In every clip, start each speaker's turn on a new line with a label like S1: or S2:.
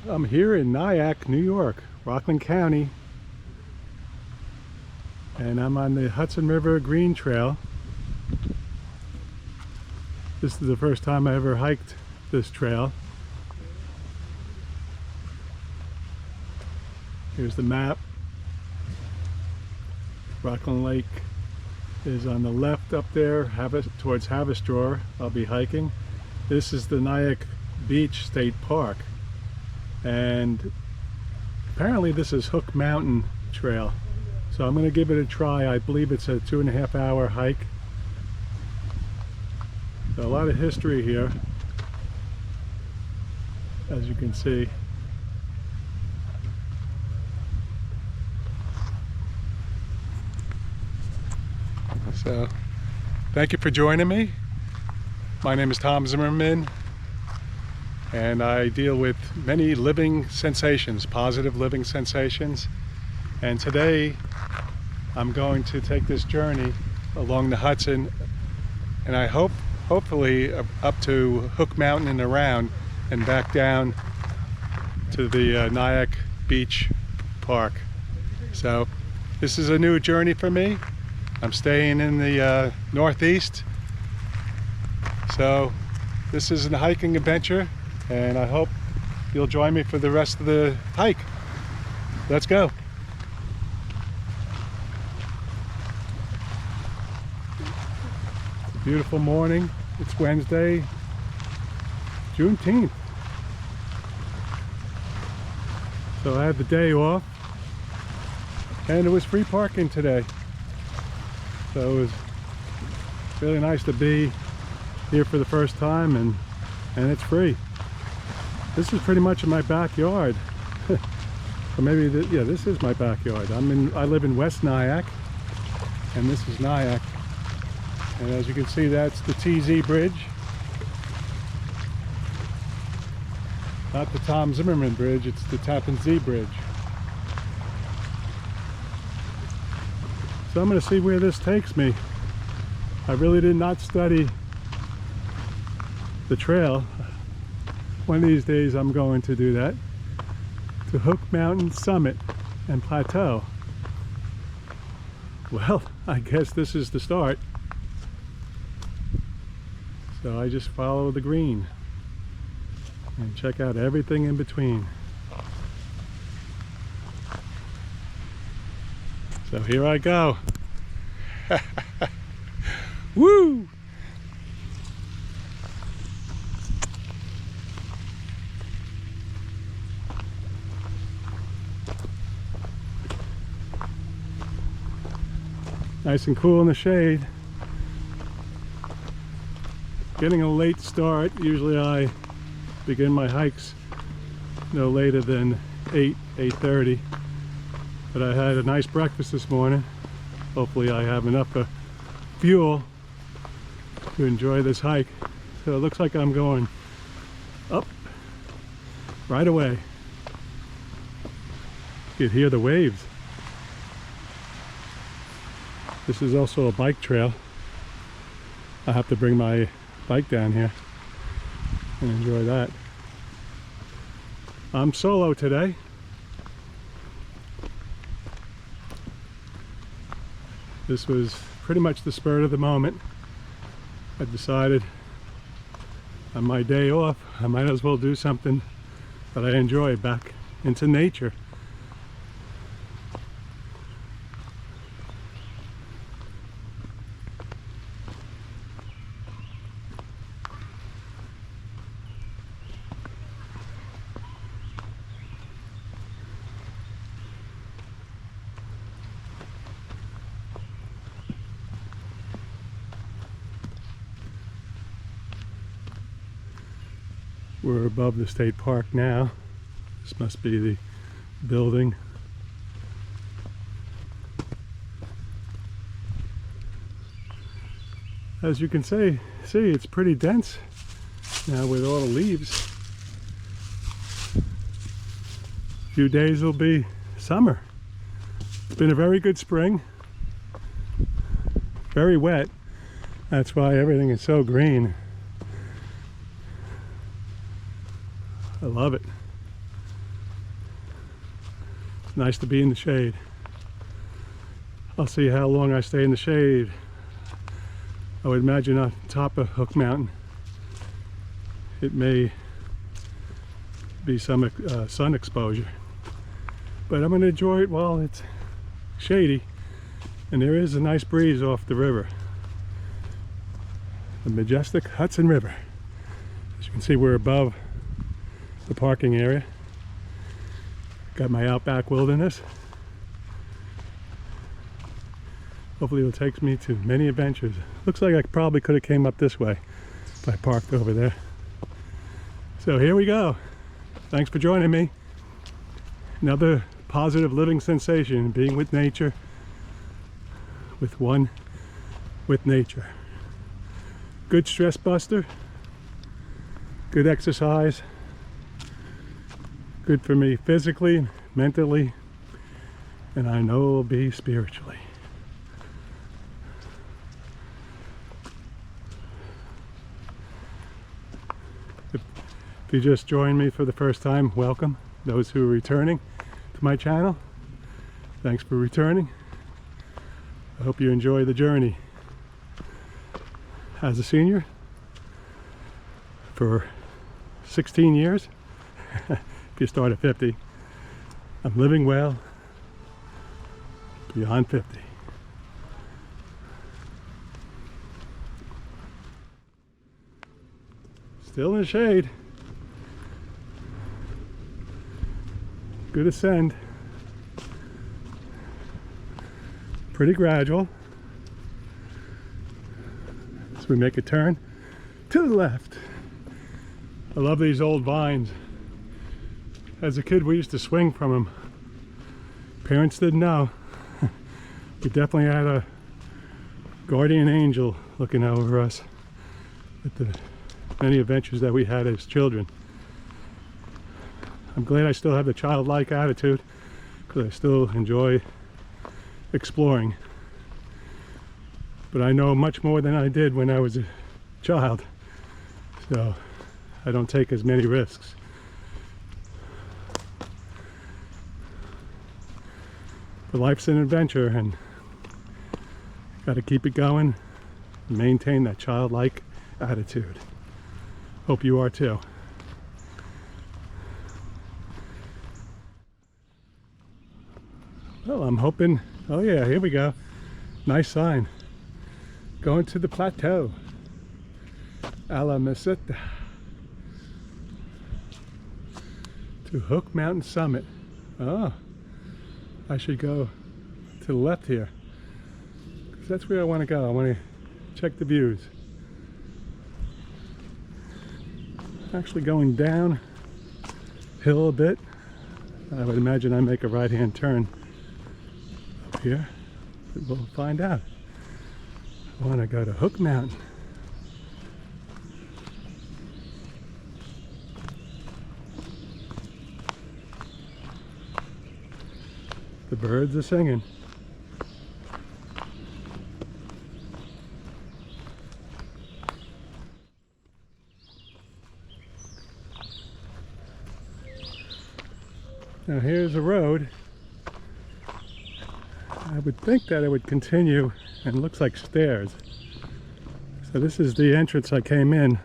S1: I'm here in Nyack, New York, Rockland County, and I'm on the Hudson River Green Trail. This is the first time I ever hiked this trail. Here's the map. Rockland Lake is on the left up there, towards Haverstraw. I'll be hiking. This is the Nyack Beach State Park, and apparently this is Hook Mountain Trail, so I'm going to give it a try. I believe it's a 2.5 hour hike. So a lot of history here, as you can see. So thank you for joining me. My name is Tom Zimmerman, and I deal with many living sensations, positive living sensations. And today I'm going to take this journey along the Hudson, and I hopefully up to Hook Mountain and around, and back down to the Nyack Beach Park. So this is a new journey for me. I'm staying in the Northeast, so this is a hiking adventure, and I hope you'll join me for the rest of the hike. Let's go. It's a beautiful morning. It's Wednesday, Juneteenth. So I had the day off, and it was free parking today. So it was really nice to be here for the first time, and it's free. This is pretty much in my backyard. Or maybe, yeah, this is my backyard. I live in West Nyack, and this is Nyack. And as you can see, that's the TZ Bridge. Not the Tom Zimmerman Bridge, it's the Tappan Zee Bridge. So I'm going to see where this takes me. I really did not study the trail. One of these days I'm going to do that. To Hook Mountain Summit and Plateau. Well, I guess this is the start. So I just follow the green and check out everything in between. So here I go. Woo! Nice and cool in the shade. Getting a late start. Usually I begin my hikes no later than 8:30. But I had a nice breakfast this morning. Hopefully I have enough fuel to enjoy this hike. So it looks like I'm going up right away. You can hear the waves. This is also a bike trail. I have to bring my bike down here and enjoy that. I'm solo today. This was pretty much the spur of the moment. I decided on my day off, I might as well do something that I enjoy, back into nature. We're above the state park now. This must be the building. As you can see, it's pretty dense now with all the leaves. A few days will be summer. It's been a very good spring. Very wet. That's why everything is so green. I love it. It's nice to be in the shade. I'll see how long I stay in the shade. I would imagine on top of Hook Mountain it may be some sun exposure, but I'm going to enjoy it while it's shady, and there is a nice breeze off the river, the Majestic Hudson River. As you can see, we're above the parking area. Got my outback wilderness. Hopefully it takes me to many adventures. Looks like I probably could have came up this way if I parked over there. So here we go. Thanks for joining me. Another positive living sensation, being with nature, with nature. Good stress buster, good exercise, good for me physically, mentally, and I know it will be spiritually. If you just joined me for the first time, welcome. Those who are returning to my channel, thanks for returning. I hope you enjoy the journey. As a senior for 16 years, if you start at 50, I'm living well beyond 50. Still in the shade. Good ascend. Pretty gradual. So we make a turn to the left. I love these old vines. As a kid, we used to swing from them. Parents didn't know. We definitely had a guardian angel looking over us at the many adventures that we had as children. I'm glad I still have the childlike attitude, because I still enjoy exploring. But I know much more than I did when I was a child, so I don't take as many risks. But life's an adventure, and got to keep it going and maintain that childlike attitude. Hope you are too. Well, I'm hoping, oh yeah, here we go. Nice sign. Going to the plateau. A la Meseta. To Hook Mountain Summit. Oh, I should go to the left here, because that's where I want to go. I want to check the views. Actually going down hill a bit. I would imagine I make a right-hand turn up here. We'll find out. I want to go to Hook Mountain. The birds are singing. Now here's a road. I would think that it would continue, and it looks like stairs. So this is the entrance I came in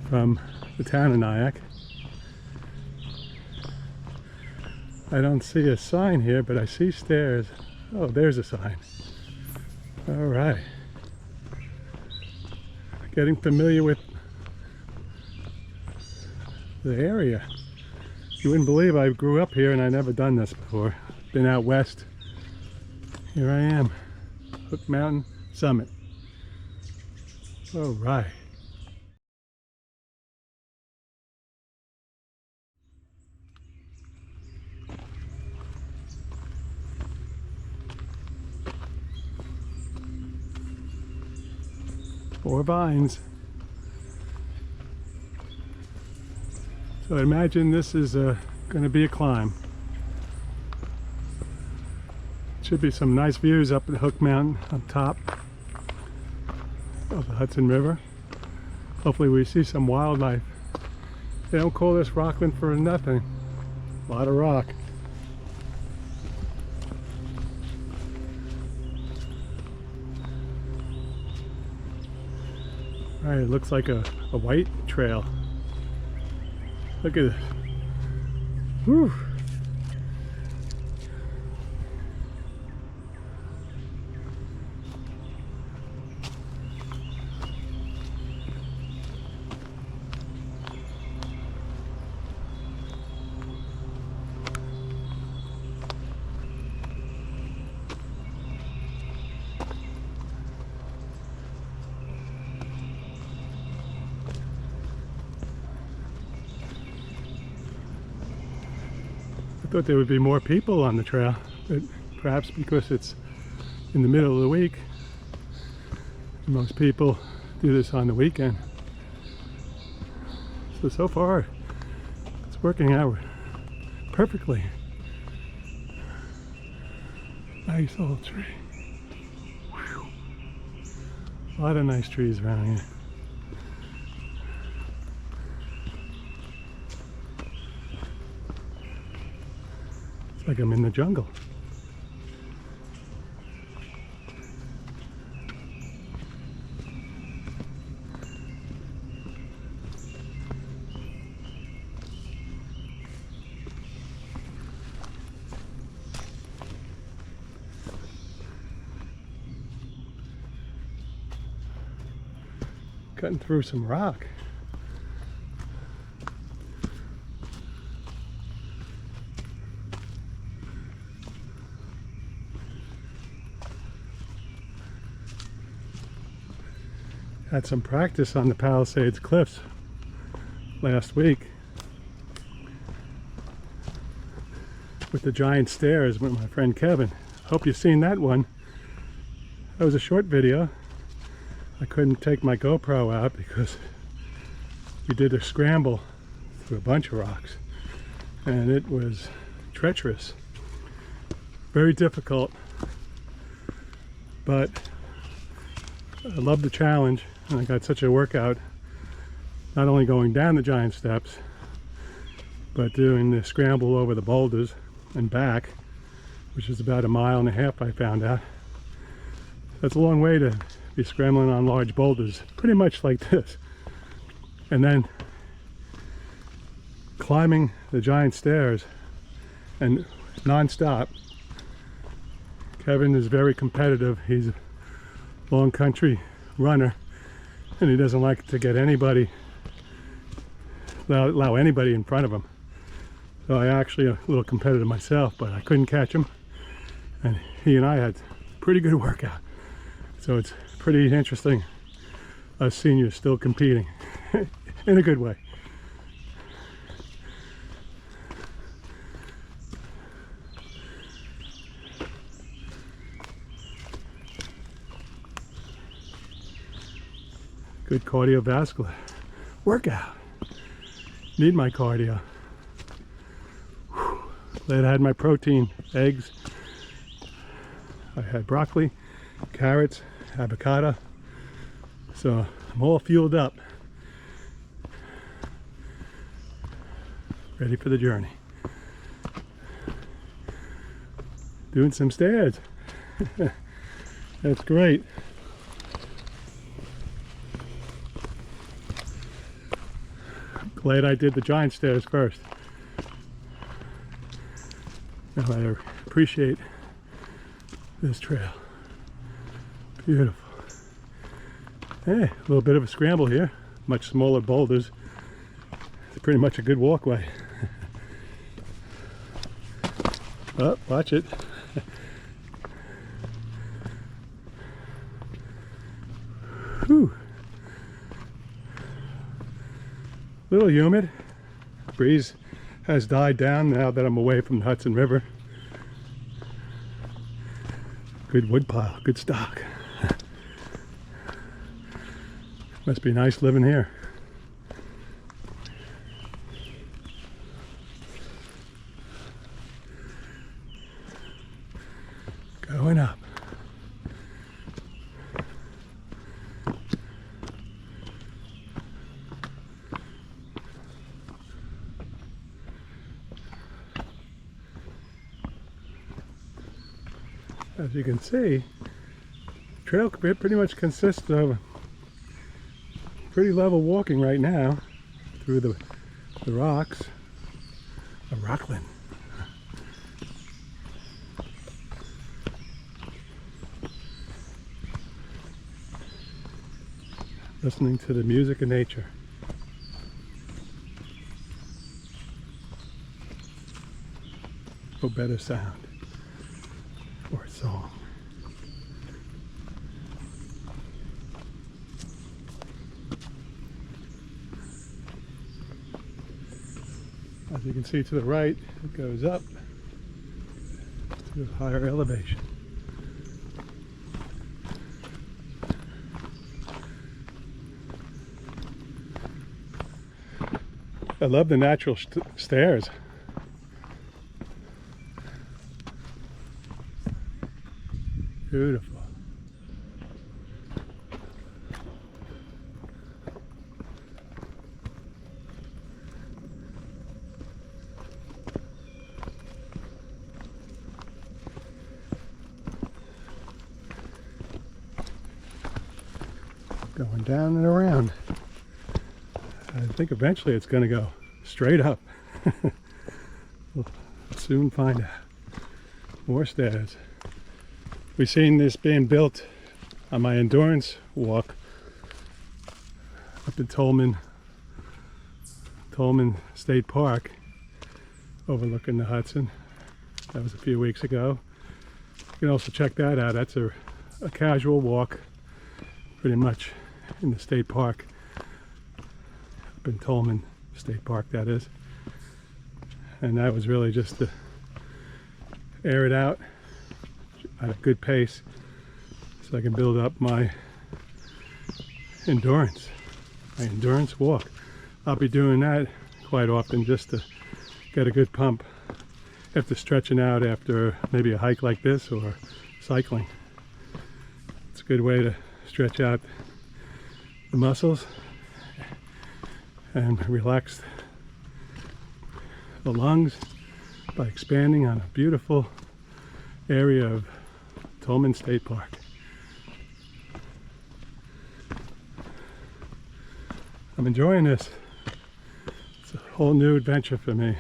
S1: from the town of Nyack. I don't see a sign here, but I see stairs. Oh, there's a sign. All right. Getting familiar with the area. You wouldn't believe I grew up here and I never done this before. Been out west. Here I am, Hook Mountain Summit. All right. Four vines. So I imagine this is going to be a climb. Should be some nice views up at Hook Mountain on top of the Hudson River. Hopefully we see some wildlife. They don't call this Rockland for nothing. A lot of rock. All right, it looks like a white trail. Look at it. Whew. I thought there would be more people on the trail, but perhaps because it's in the middle of the week, most people do this on the weekend. So far, it's working out perfectly. Nice old tree. Whew. A lot of nice trees around here. Like I'm in the jungle. Cutting through some rock. Had some practice on the Palisades Cliffs last week with the giant stairs with my friend Kevin. Hope you've seen that one. That was a short video. I couldn't take my GoPro out because we did a scramble through a bunch of rocks and it was treacherous. Very difficult, but I love the challenge. And I got such a workout, not only going down the giant steps, but doing the scramble over the boulders and back, which is about 1.5 miles, I found out. That's a long way to be scrambling on large boulders, pretty much like this. And then climbing the giant stairs and non-stop. Kevin is very competitive. He's a long country runner. And he doesn't like to get anybody, allow anybody in front of him. So I actually a little competitive myself, but I couldn't catch him. And he and I had a pretty good workout. So it's pretty interesting, us seniors still competing in a good way. Good cardiovascular workout. Need my cardio. Whew. Glad I had my protein, eggs. I had broccoli, carrots, avocado. So I'm all fueled up. Ready for the journey. Doing some stairs. That's great. Glad I did the giant stairs first. Now I appreciate this trail. Beautiful. Hey, a little bit of a scramble here. Much smaller boulders. It's pretty much a good walkway. Oh, watch it. Whew. A little humid. Breeze has died down now that I'm away from the Hudson River. Good wood pile, good stock. Must be nice living here. Going up. As you can see, the trail pretty much consists of pretty level walking right now through the rocks of Rockland. Listening to the music of nature. No better sound or a song. As you can see to the right, it goes up to a higher elevation. I love the natural stairs. Beautiful. Going down and around. I think eventually it's going to go straight up. We'll soon find out. More stairs. We've seen this being built on my endurance walk up in Tolman State Park, overlooking the Hudson. That was a few weeks ago. You can also check that out. That's a casual walk, pretty much in the state park, up in Tolman State Park, that is. And that was really just to air it out at a good pace so I can build up my endurance walk. I'll be doing that quite often just to get a good pump after stretching out after maybe a hike like this or cycling. It's a good way to stretch out the muscles and relax the lungs by expanding on a beautiful area of Tolman State Park. I'm enjoying this. It's a whole new adventure for me.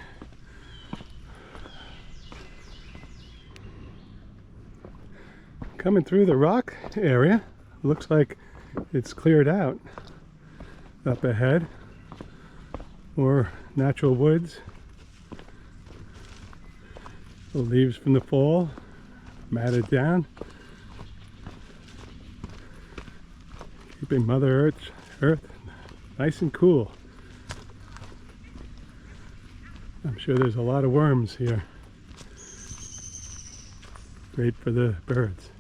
S1: Coming through the rock area, looks like it's cleared out up ahead. More natural woods. The leaves from the fall matted down, keeping Mother Earth nice and cool. I'm sure there's a lot of worms here. Great for the birds.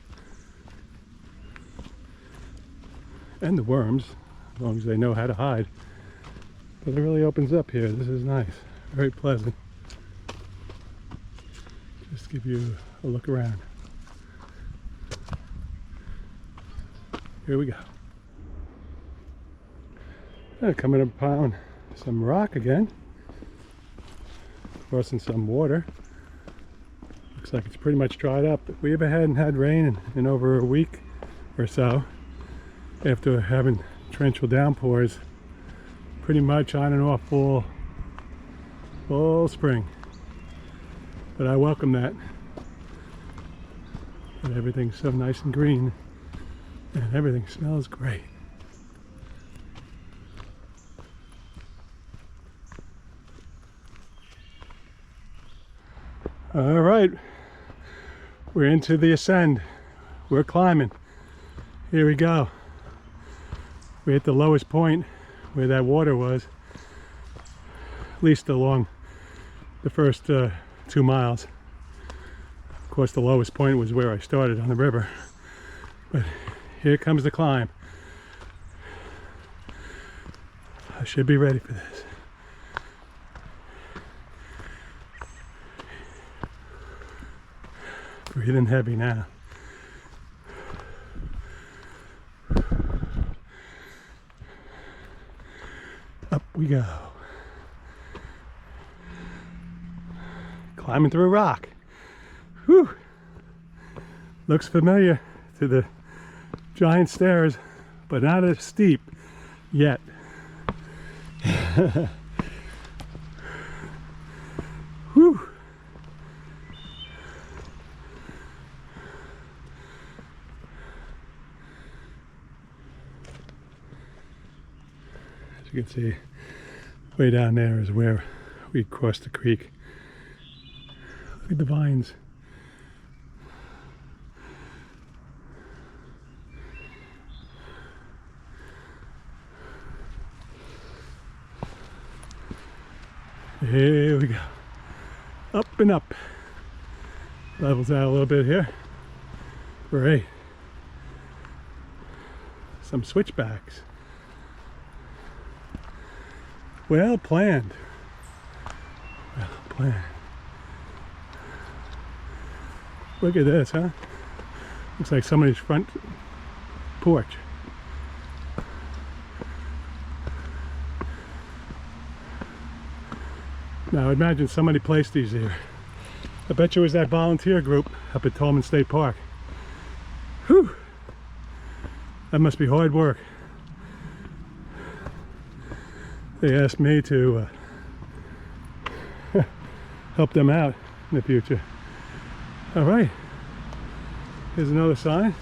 S1: And the worms, as long as they know how to hide. But it really opens up here. This is nice, very pleasant. Just give you a look around. Here we go. Coming upon some rock again. Crossing some water. Looks like it's pretty much dried up. We haven't had rain in over a week or so. After having torrential downpours pretty much on and off all spring. But I welcome that. And everything's so nice and green and everything smells great. All right, we're into the ascend. We're climbing. Here we go. We're at the lowest point where that water was, at least along the first 2 miles. Of course, the lowest point was where I started on the river. But here comes the climb. I should be ready for this. Breathing heavy now. Up we go. Climbing through a rock. Whew. Looks familiar to the giant stairs, but not as steep, yet. Whew. As you can see, way down there is where we crossed the creek. Look at the vines. Here we go. Up and up. Levels out a little bit here. Great. Some switchbacks. Well planned. Well planned. Look at this, huh? Looks like somebody's front porch. Now, I imagine somebody placed these here. I bet you it was that volunteer group up at Tolman State Park. Whew! That must be hard work. They asked me to help them out in the future. All right. Here's another sign.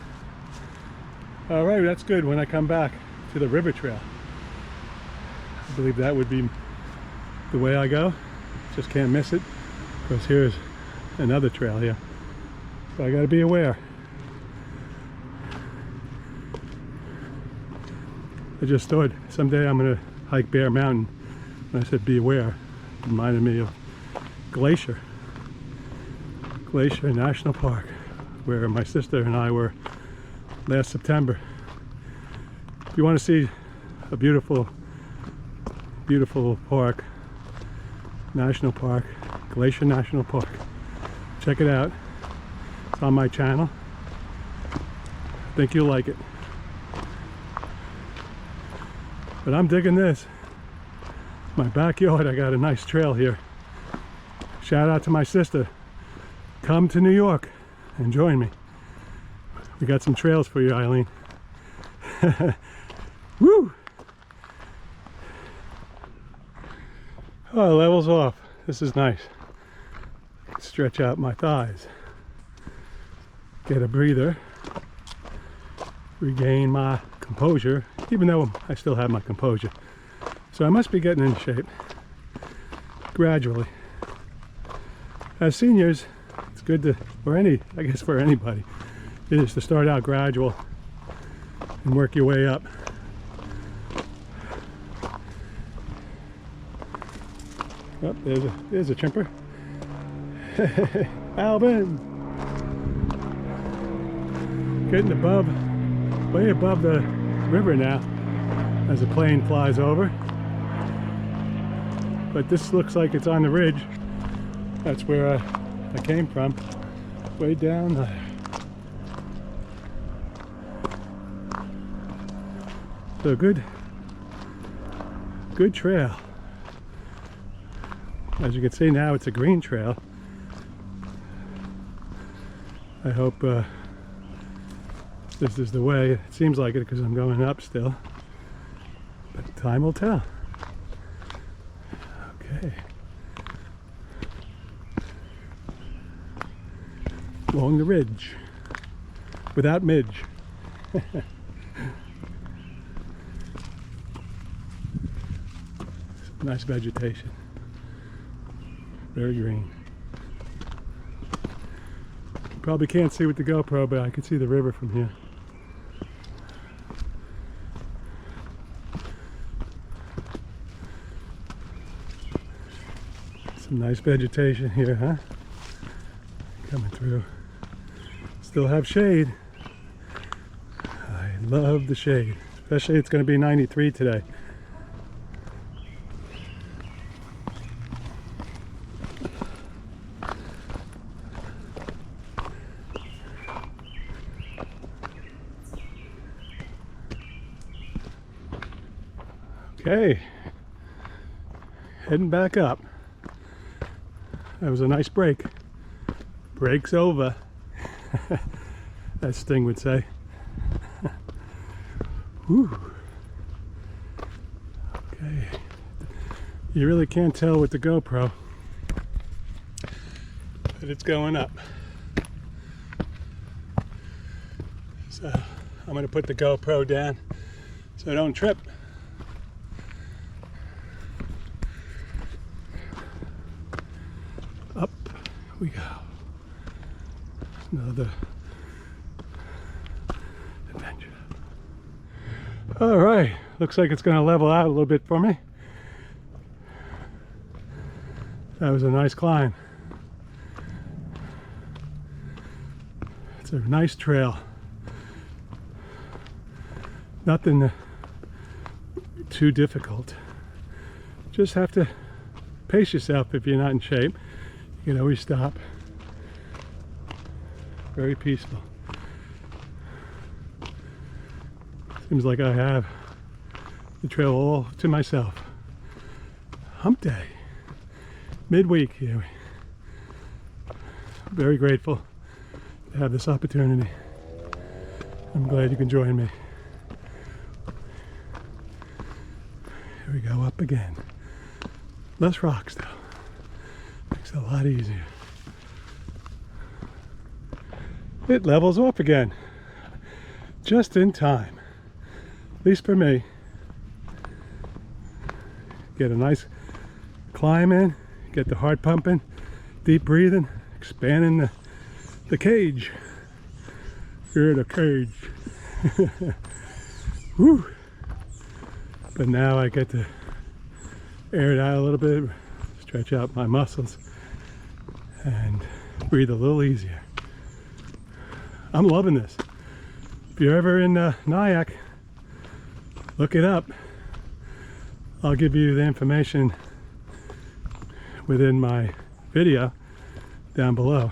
S1: All right, that's good when I come back to the river trail. I believe that would be the way I go. Just can't miss it, because here's another trail here. So I gotta be aware. I just thought someday I'm gonna hike Bear Mountain. When I said be aware, it reminded me of Glacier National Park, where my sister and I were last September. If you want to see a beautiful park, National Park, Glacier National Park, check it out. It's on my channel. I think you'll like it. But I'm digging this. My backyard, I got a nice trail here. Shout out to my sister. Come to New York and join me. We got some trails for you, Eileen. Woo! Oh, levels off. This is nice. Stretch out my thighs. Get a breather. Regain my composure, even though I still have my composure. So I must be getting in shape. Gradually. As seniors, it's good to, I guess for anybody, it is to start out gradual and work your way up. Oh, there's a chimper. Alvin! Getting way above the river now as the plane flies over. But this looks like it's on the ridge. That's where I came from. Way down there. So good trail. As you can see now, it's a green trail. I hope this is the way. It seems like it because I'm going up still. But time will tell. Okay. Along the ridge. Without midge. Nice vegetation. Very green. Probably can't see with the GoPro, but I can see the river from here. Some nice vegetation here, huh? Coming through. Still have shade. I love the shade. Especially it's going to be 93 today. Okay, heading back up. That was a nice break. Break's over, as Sting would say. Whew. You really can't tell with the GoPro, but it's going up. So I'm going to put the GoPro down so I don't trip. Up we go. Another adventure. All right, looks like it's going to level out a little bit for me. That was a nice climb. It's a nice trail. Nothing too difficult. Just have to pace yourself if you're not in shape. You can always stop. Very peaceful. Seems like I have the trail all to myself. Hump day. Midweek here. Very grateful to have this opportunity. I'm glad you can join me. Here we go, up again. Less rocks though. Makes it a lot easier. It levels off again. Just in time. At least for me. Get a nice climb in. Get the heart pumping, deep breathing, expanding the cage. You're the cage. Woo! But now I get to air it out a little bit, stretch out my muscles, and breathe a little easier. I'm loving this. If you're ever in Nyack, look it up. I'll give you the information within my video down below,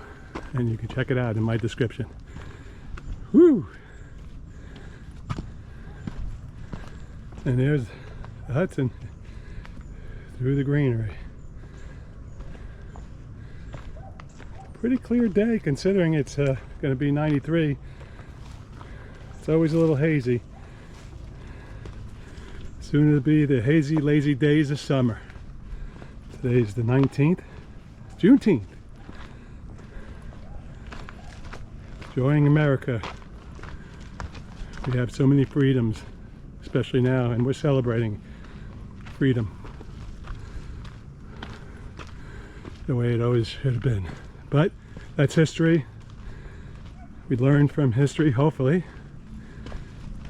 S1: and you can check it out in my description. Woo! And there's the Hudson through the greenery. Pretty clear day considering it's going to be 93. It's always a little hazy. Soon it'll be the hazy, lazy days of summer. Today's the 19th, Juneteenth. Enjoying America. We have so many freedoms, especially now, and we're celebrating freedom the way it always should have been. But that's history. We learn from history, hopefully,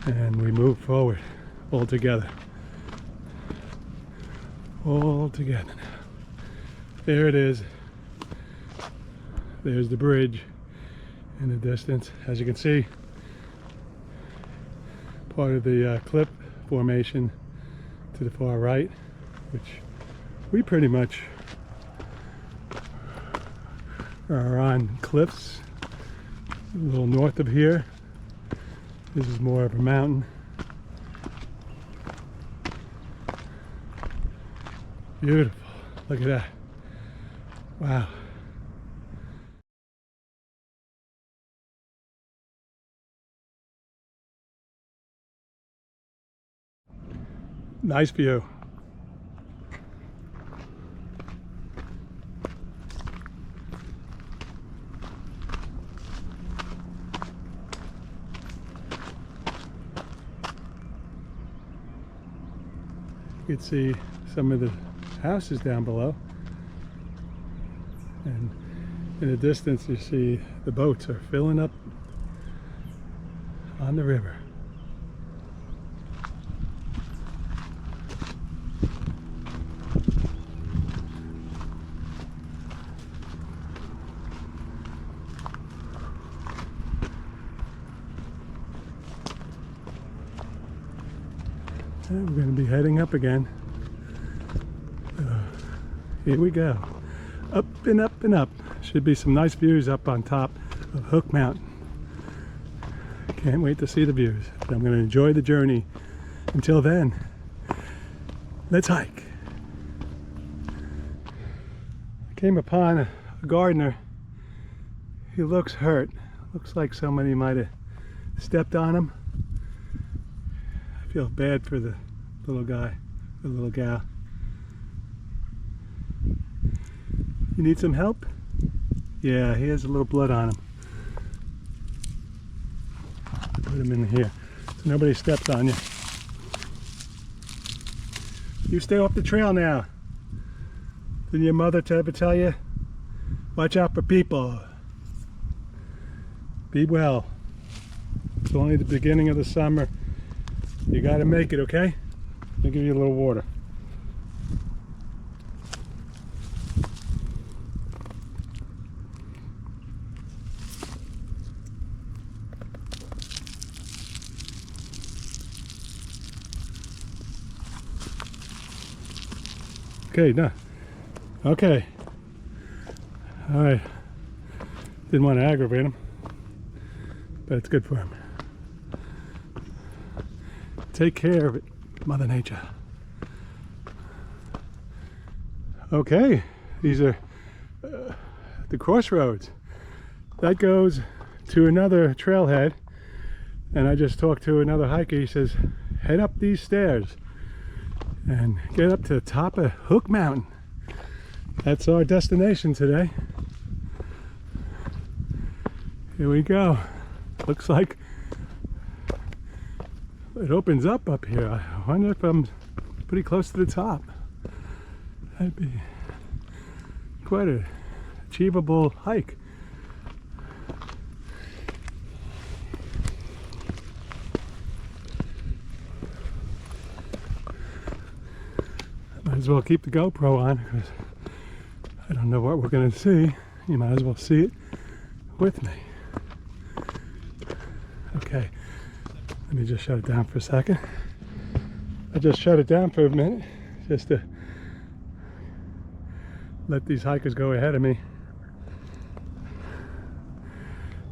S1: and we move forward all together. All together now. There it is. There's the bridge in the distance. As you can see, part of the cliff formation to the far right, which we pretty much are on cliffs a little north of here. This is more of a mountain. Beautiful. Look at that. Wow. Nice view. You can see some of the houses down below, and in the distance you see the boats are filling up on the river. And we're going to be heading up again. Here we go. Up and up and up. Should be some nice views up on top of Hook Mountain. Can't wait to see the views. I'm going to enjoy the journey. Until then, let's hike. I came upon a gardener. He looks hurt. Looks like somebody might have stepped on him. I feel bad for the little guy, the little gal. You need some help? Yeah, he has a little blood on him. Put him in here so nobody steps on you. You stay off the trail now. Didn't your mother ever tell you? Watch out for people. Be well. It's only the beginning of the summer. You gotta make it, okay? Let me give you a little water. Okay, no. Okay. All right. Didn't want to aggravate him, but it's good for him. Take care of it, Mother Nature. Okay, these are the crossroads. That goes to another trailhead, and I just talked to another hiker. He says, head up these stairs and get up to the top of Hook Mountain. That's our destination today. Here we go. Looks like it opens up here. I wonder if I'm pretty close to the top. That'd be quite an achievable hike. Might as well keep the GoPro on because I don't know what we're going to see. You might as well see it with me. Okay, let me just shut it down for a second. I just shut it down for a minute just to let these hikers go ahead of me.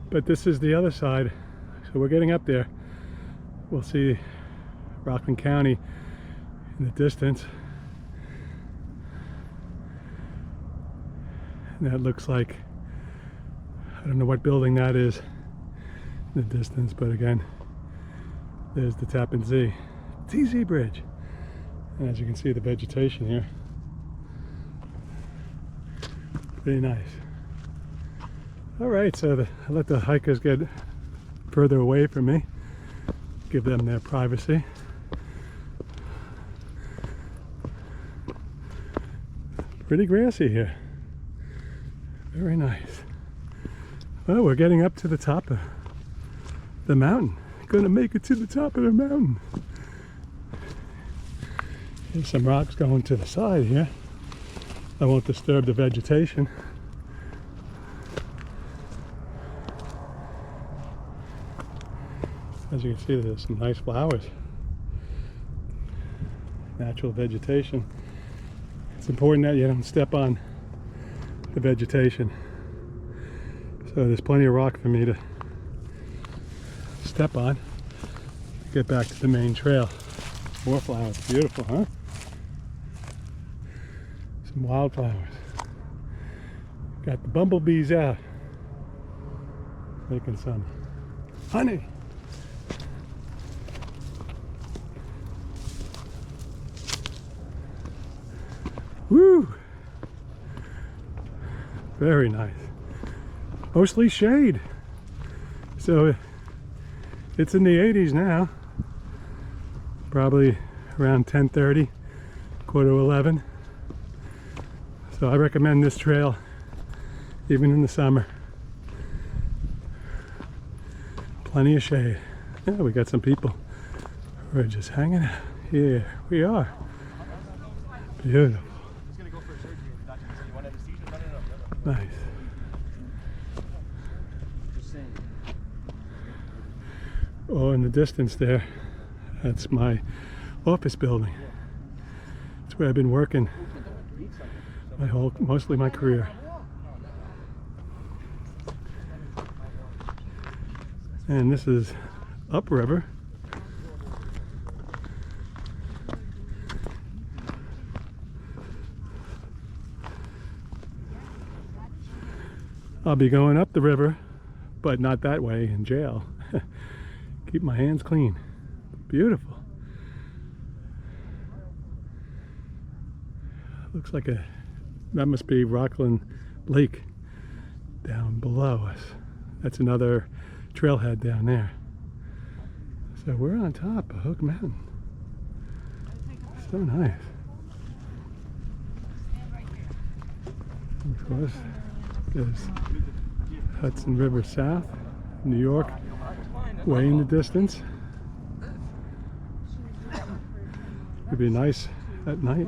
S1: But this is the other side, so we're getting up there. We'll see Rockland County in the distance. And that looks like, I don't know what building that is in the distance, but again, there's the Tappan Zee TZ Bridge. And as you can see, the vegetation here, pretty nice. All right, so I let the hikers get further away from me, give them their privacy. Pretty grassy here. Very nice. Well, we're getting up to the top of the mountain. Gonna make it to the top of the mountain. There's some rocks going to the side here. I won't disturb the vegetation. As you can see, there's some nice flowers. Natural vegetation. It's important that you don't step on the vegetation. So there's plenty of rock for me to step on. Get back to the main trail. More flowers. Beautiful, huh? Some wildflowers. Got the bumblebees out. Making some honey. Woo! Very nice. Mostly shade. So it's in the 80s now. Probably around 10:30, quarter to 11. So I recommend this trail even in the summer. Plenty of shade. Yeah, we got some people who are just hanging out. Here we are. Beautiful. Nice. Oh, in the distance there, that's my office building. It's where I've been working mostly my career. And this is upriver. I'll be going up the river, but not that way in jail. Keep my hands clean. Beautiful. Looks like a that must be Rockland Lake down below us. That's another trailhead down there. So we're on top of Hook Mountain. So nice. Of course, there's Hudson River South, New York, way in the distance. It'd be nice at night.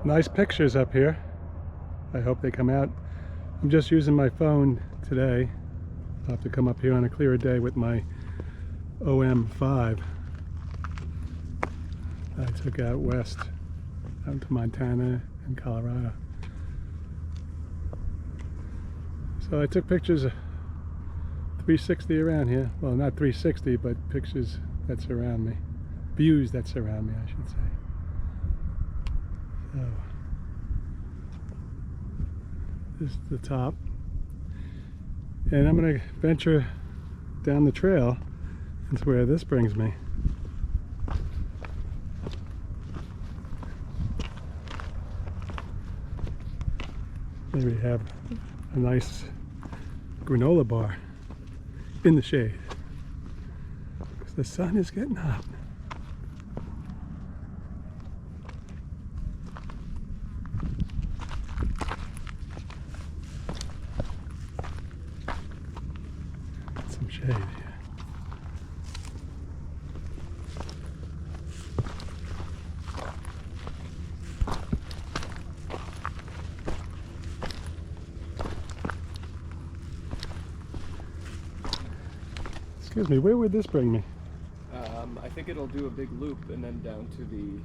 S1: Nice pictures up here. I hope they come out. I'm just using my phone today. I'll have to come up here on a clearer day with my OM5 I took out west, out to Montana and Colorado. So I took pictures of 360 around here. Well, not 360, but pictures that surround me. Views that surround me, I should say. So, this is the top. And I'm going to venture down the trail. That's where this brings me. There we have a nice granola bar in the shade, because the sun is getting up. Some shade here. Excuse me, where would this bring me?
S2: I think it'll do a big loop and then down to the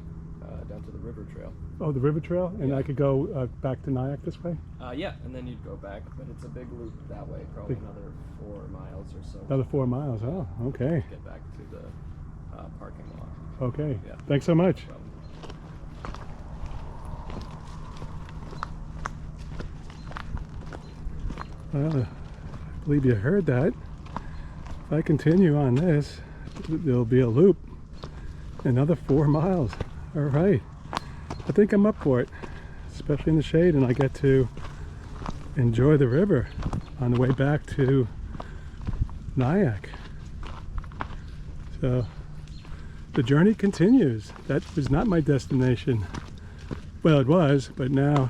S2: river trail.
S1: Oh, the river trail? And
S2: yeah.
S1: I could go back to Nyack this way?
S2: Yeah, and then you'd go back, but it's a big loop that way, probably another 4 miles or so.
S1: Another 4 miles, oh, okay.
S2: Get back to the parking lot.
S1: Okay,
S2: yeah.
S1: Thanks so much. Well, I believe you heard that. If I continue on this, there'll be a loop. Another 4 miles. All right. I think I'm up for it, especially in the shade, and I get to enjoy the river on the way back to Nyack. So the journey continues. That was not my destination. Well, it was, but now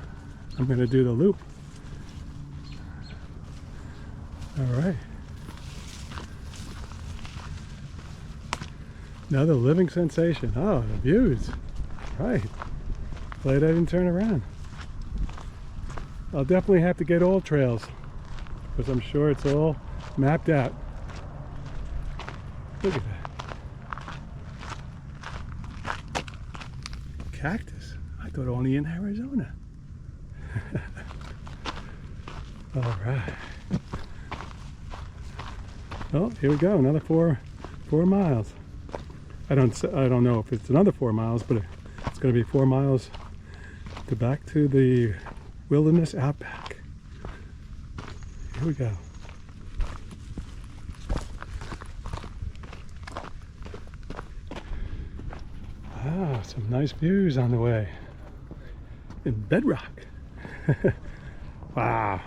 S1: I'm going to do the loop. All right. Another living sensation. Oh, the views. Right. Glad I didn't turn around. I'll definitely have to get all trails, because I'm sure it's all mapped out. Look at that. Cactus. I thought only in Arizona. All right. Well, here we go. Another four miles. I don't know if it's another 4 miles, but it's going to be 4 miles to back to the wilderness outback. Here we go. Ah, some nice views on the way in bedrock. Wow,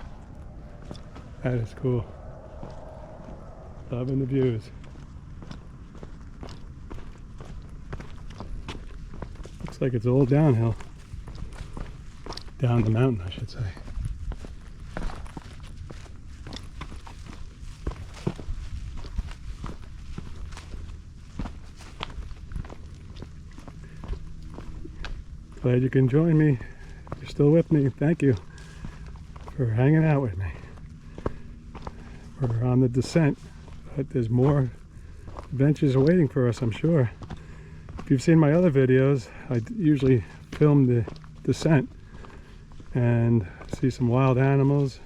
S1: that is cool. Loving the views. Looks like it's all downhill. Down the mountain, I should say. Glad you can join me. You're still with me. Thank you for hanging out with me. We're on the descent, but there's more adventures waiting for us, I'm sure. If you've seen my other videos, I usually film the descent and see some wild animals,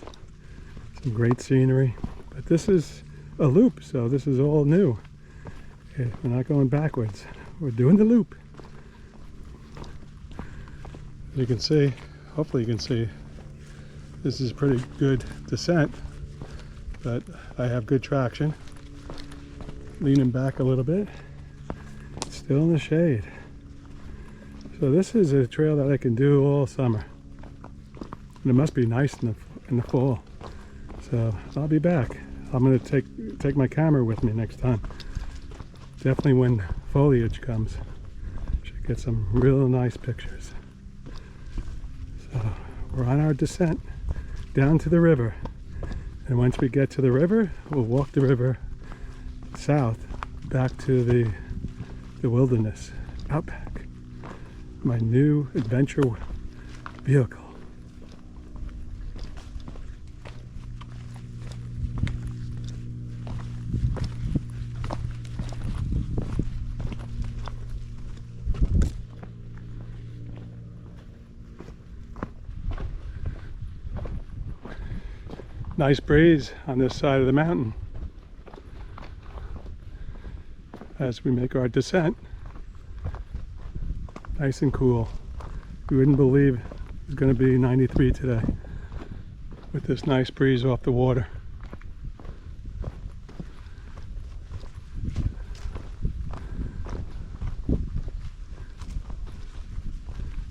S1: some great scenery. But this is a loop, so this is all new. Okay, we're not going backwards. We're doing the loop. As you can see, hopefully you can see, this is pretty good descent, but I have good traction. Leaning back a little bit, still in the shade. So this is a trail that I can do all summer. And it must be nice in the fall. So I'll be back. I'm gonna take my camera with me next time. Definitely when foliage comes. Should get some real nice pictures. So we're on our descent down to the river. And once we get to the river, we'll walk the river south back to the wilderness outback. My new adventure vehicle. Nice breeze on this side of the mountain as we make our descent. Nice and cool. You wouldn't believe it's going to be 93 today with this nice breeze off the water.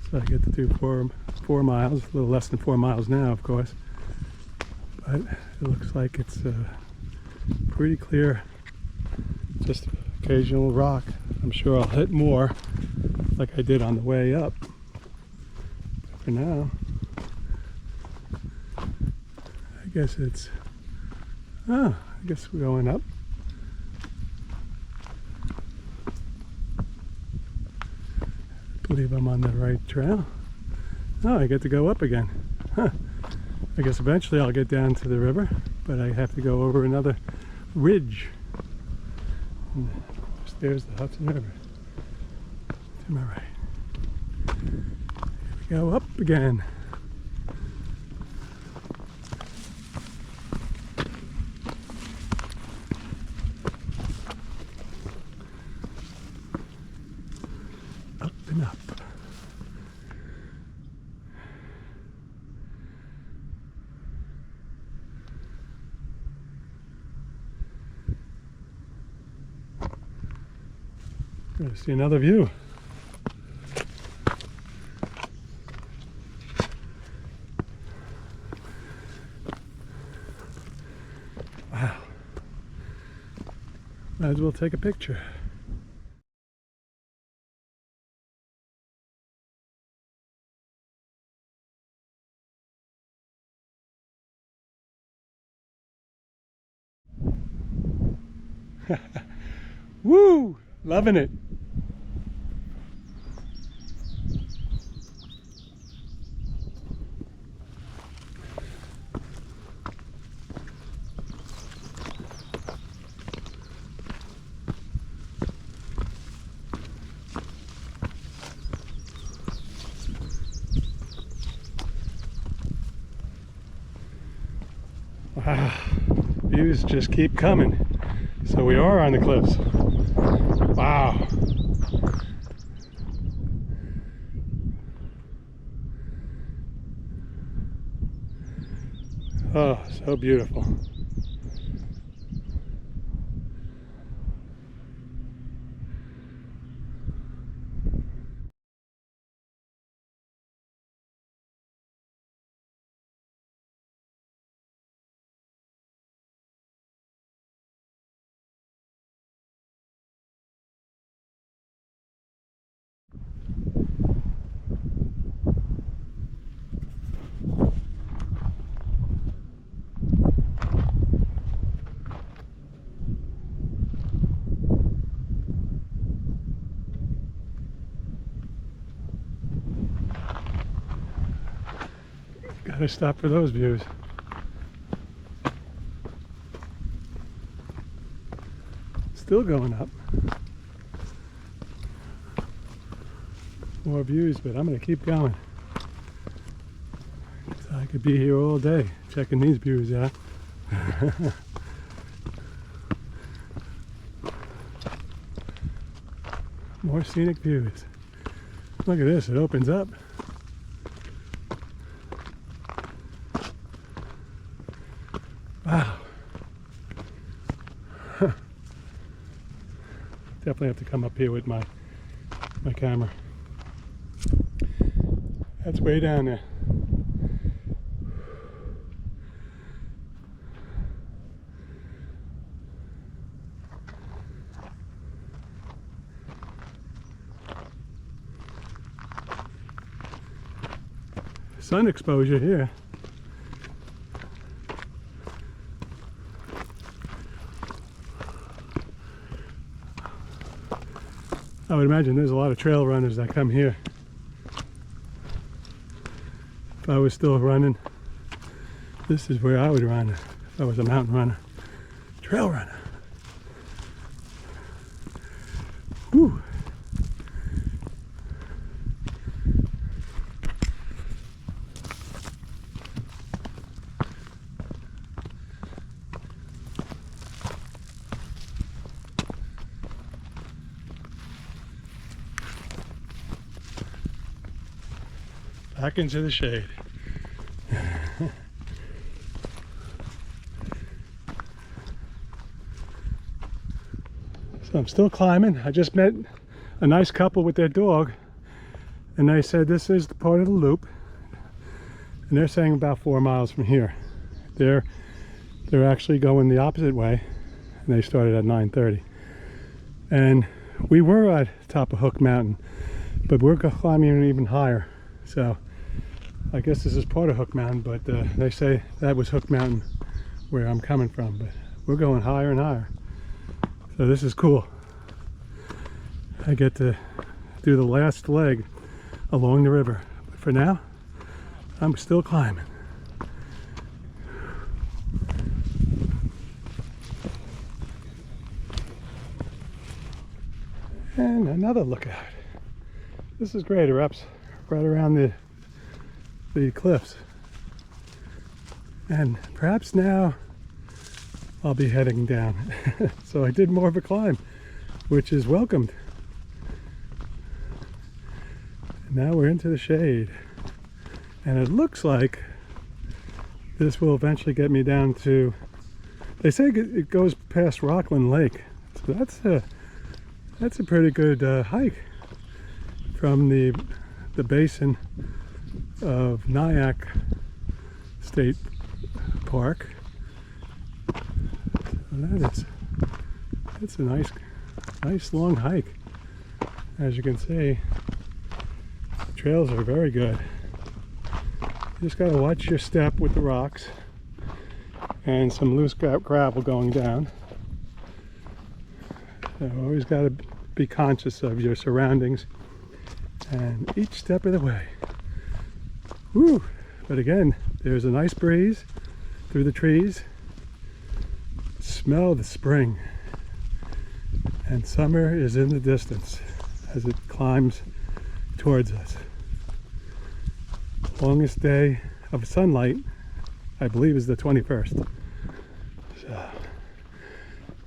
S1: So I get to do four miles, a little less than 4 miles now, of course. But it looks like it's pretty clear. Just occasional rock. I'm sure I'll hit more like I did on the way up. But for now, I guess it's, I guess we're going up. I believe I'm on the right trail. Oh, I get to go up again. Huh. I guess eventually I'll get down to the river, but I have to go over another ridge. And of course, there's the Hudson River to my right. Here we go up again. Up and up. Gonna see another view. Wow. Might as well take a picture. Woo! Loving it. Wow, views just keep coming. So we are on the cliffs. Wow. Oh, so beautiful. Gotta stop for those views. Still going up. More views, but I'm gonna keep going. So I could be here all day checking these views out. More scenic views. Look at this, it opens up. Wow. Definitely have to come up here with my camera. That's way down there. Sun exposure here. I would imagine there's a lot of trail runners that come here. If I was still running, this is where I would run if I was a mountain runner. Trail runner. Whew. Back into the shade. So I'm still climbing. I just met a nice couple with their dog, and they said this is the part of the loop, and they're saying about 4 miles from here. They're actually going the opposite way, and they started at 9:30. And we were at the top of Hook Mountain, but we're climbing even higher. So I guess this is part of Hook Mountain, but they say that was Hook Mountain where I'm coming from, but we're going higher and higher. So this is cool. I get to do the last leg along the river, but for now I'm still climbing. And another lookout. This is great. We're up right around the cliffs, and perhaps now I'll be heading down. So I did more of a climb, which is welcomed. And now we're into the shade, and it looks like this will eventually get me down to, they say it goes past Rockland Lake, so that's a pretty good hike from the basin of Nyack State Park. So that's a nice long hike. As you can see, the trails are very good. You just gotta watch your step with the rocks and some loose gravel going down. So always gotta be conscious of your surroundings and each step of the way. Woo! But again, there's a nice breeze through the trees. Smell the spring, and summer is in the distance as it climbs towards us. Longest day of sunlight, I believe, is the 21st. So,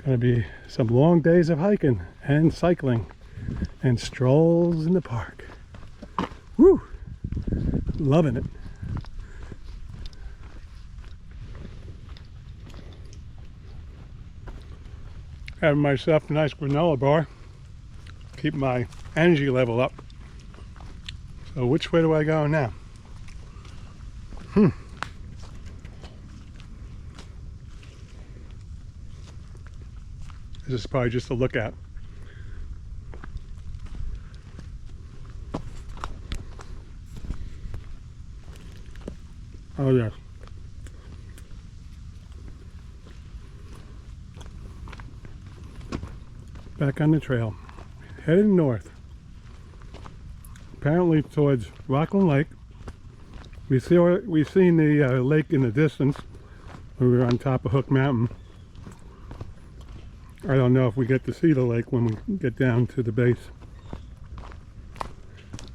S1: gonna be some long days of hiking and cycling and strolls in the park. Woo! Loving it. Having myself a nice granola bar. Keep my energy level up. So which way do I go now? This is probably just a lookout. Oh yeah. Back on the trail, heading north. Apparently towards Rockland Lake, We've seen the lake in the distance. We were on top of Hook Mountain. I don't know if we get to see the lake when we get down to the base.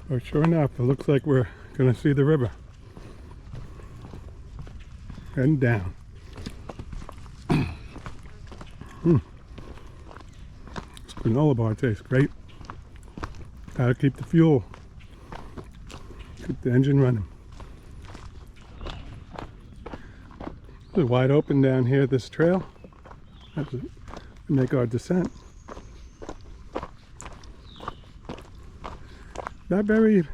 S1: But sure enough, it looks like we're going to see the river. Heading down. This granola bar tastes great. Gotta keep the fuel. Keep the engine running. It's wide open down here, this trail. As we make our descent. Not very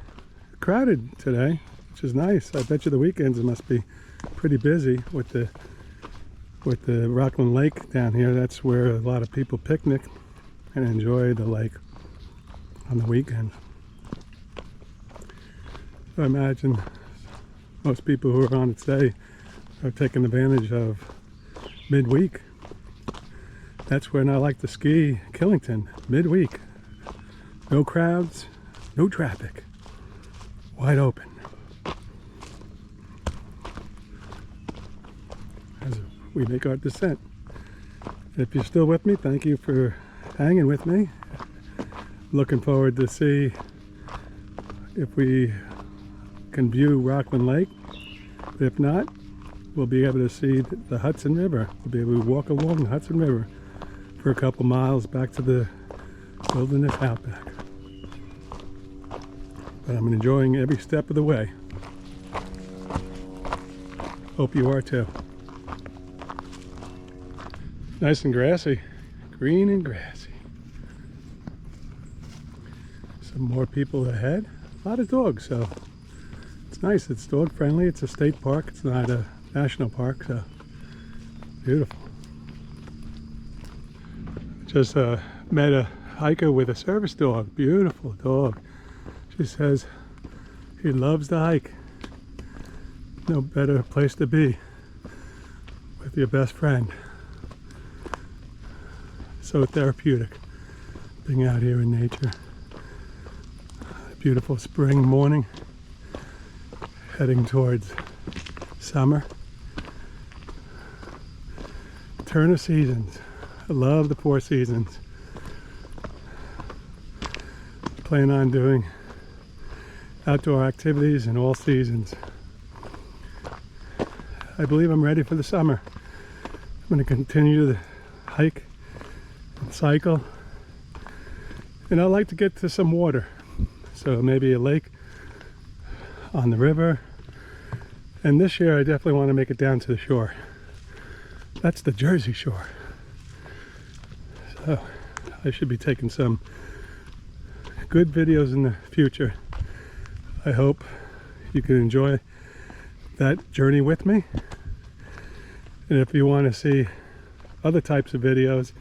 S1: crowded today, which is nice. I bet you the weekends it must be pretty busy with the Rockland Lake down here. That's where a lot of people picnic and enjoy the lake on the weekend. So I imagine most people who are on it today are taking advantage of midweek. That's when I like to ski Killington, midweek. No crowds, no traffic, wide open. As we make our descent. If you're still with me, thank you for hanging with me. Looking forward to see if we can view Rockland Lake. If not, we'll be able to see the Hudson River. We'll be able to walk along the Hudson River for a couple miles back to the wilderness outback. But I'm enjoying every step of the way. Hope you are too. Nice and grassy, green and grassy. Some more people ahead. A lot of dogs, so it's nice. It's dog friendly. It's a state park. It's not a national park, so beautiful. Just met a hiker with a service dog. Beautiful dog. She says he loves to hike. No better place to be with your best friend. So therapeutic being out here in nature. A beautiful spring morning, heading towards summer. Turn of seasons. I love the 4 seasons. Plan on doing outdoor activities in all seasons. I believe I'm ready for the summer. I'm going to continue to hike and cycle, and I like to get to some water, so maybe a lake on the river. And this year I definitely want to make it down to the shore. That's the Jersey Shore. So I should be taking some good videos in the future. I hope you can enjoy that journey with me. And if you want to see other types of videos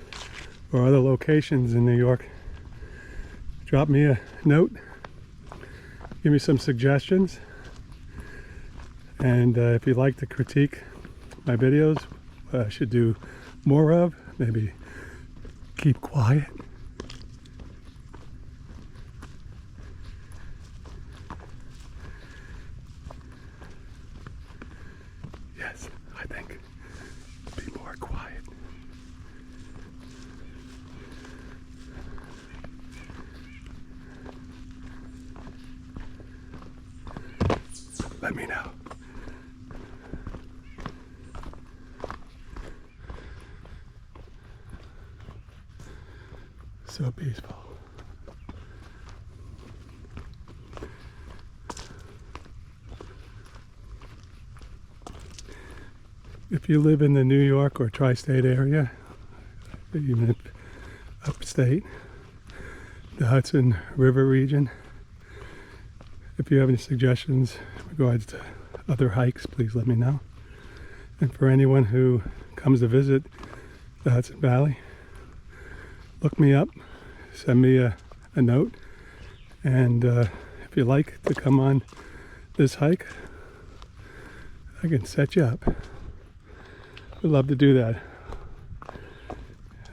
S1: or other locations in New York, drop me a note, give me some suggestions. And if you'd like to critique my videos, what I should do more of, maybe keep quiet. Yes, I think be more quiet. Let me know. So peaceful. If you live in the New York or tri-state area, even if upstate, the Hudson River region, if you have any suggestions in regards to other hikes, please let me know. And for anyone who comes to visit the Hudson Valley, look me up, send me a note, and if you like to come on this hike, I can set you up. I'd love to do that.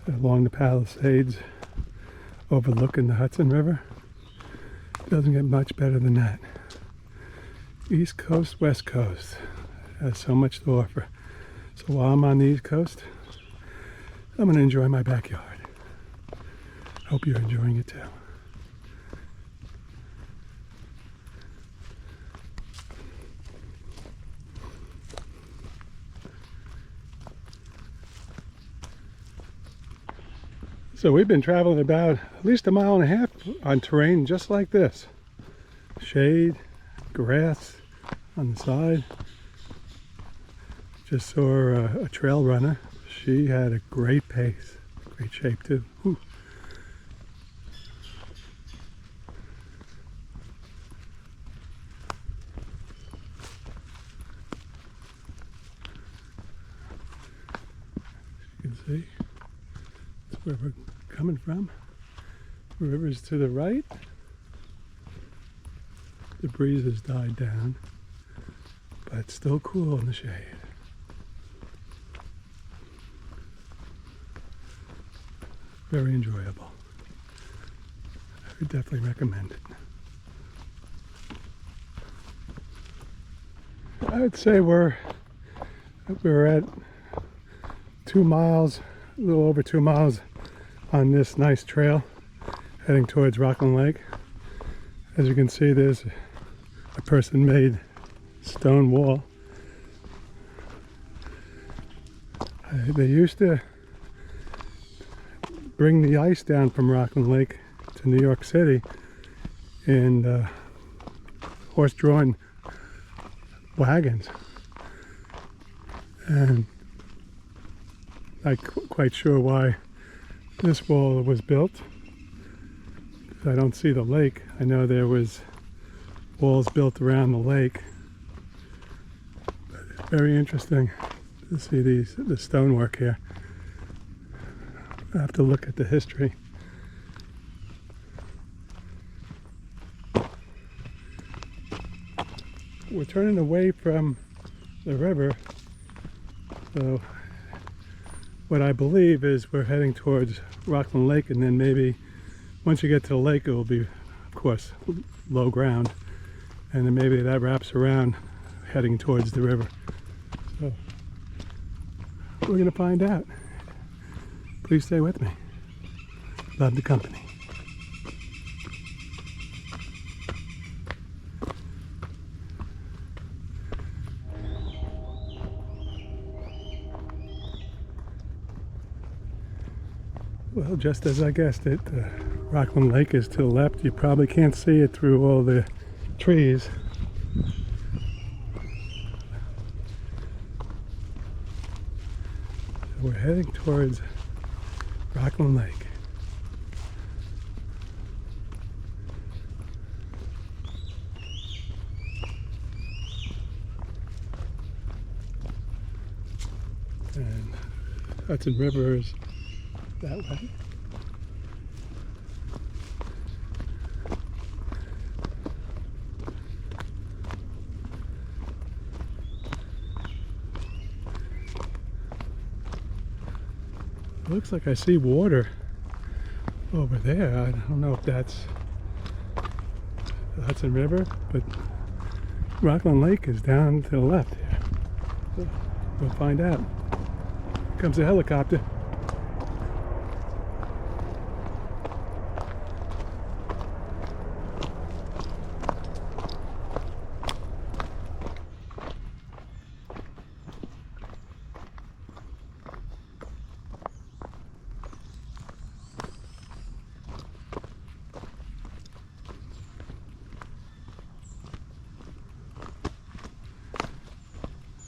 S1: Along the Palisades, overlooking the Hudson River. Doesn't get much better than that. East Coast, West Coast has so much to offer. So while I'm on the East Coast, I'm going to enjoy my backyard. Hope you're enjoying it too. So we've been traveling about at least a mile and a half on terrain just like this. Shade, grass on the side. Just saw a trail runner. She had a great pace, great shape too. Whew. As you can see, that's where we're coming from. The river's to the right. The breeze has died down, but it's still cool in the shade. Very enjoyable. I would definitely recommend it. I would say we're at 2 miles, a little over 2 miles on this nice trail heading towards Rockland Lake. As you can see, there's a person-made stone wall. They used to bring the ice down from Rockland Lake to New York City in horse-drawn wagons. And I'm not quite sure why this wall was built. I don't see the lake. I know there was walls built around the lake. But it's very interesting to see the stonework here. I have to look at the history. We're turning away from the river, so what I believe is we're heading towards Rockland Lake, and then maybe once you get to the lake it will be, of course, low ground, and then maybe that wraps around heading towards the river. So we're going to find out. Please stay with me. Love the company. Well, just as I guessed it, Rockland Lake is to the left. You probably can't see it through all the trees. So we're heading towards Rockland Lake. And Hudson River is that way. It looks like I see water over there. I don't know if that's the Hudson River, but Rockland Lake is down to the left here. So we'll find out. Here comes a helicopter.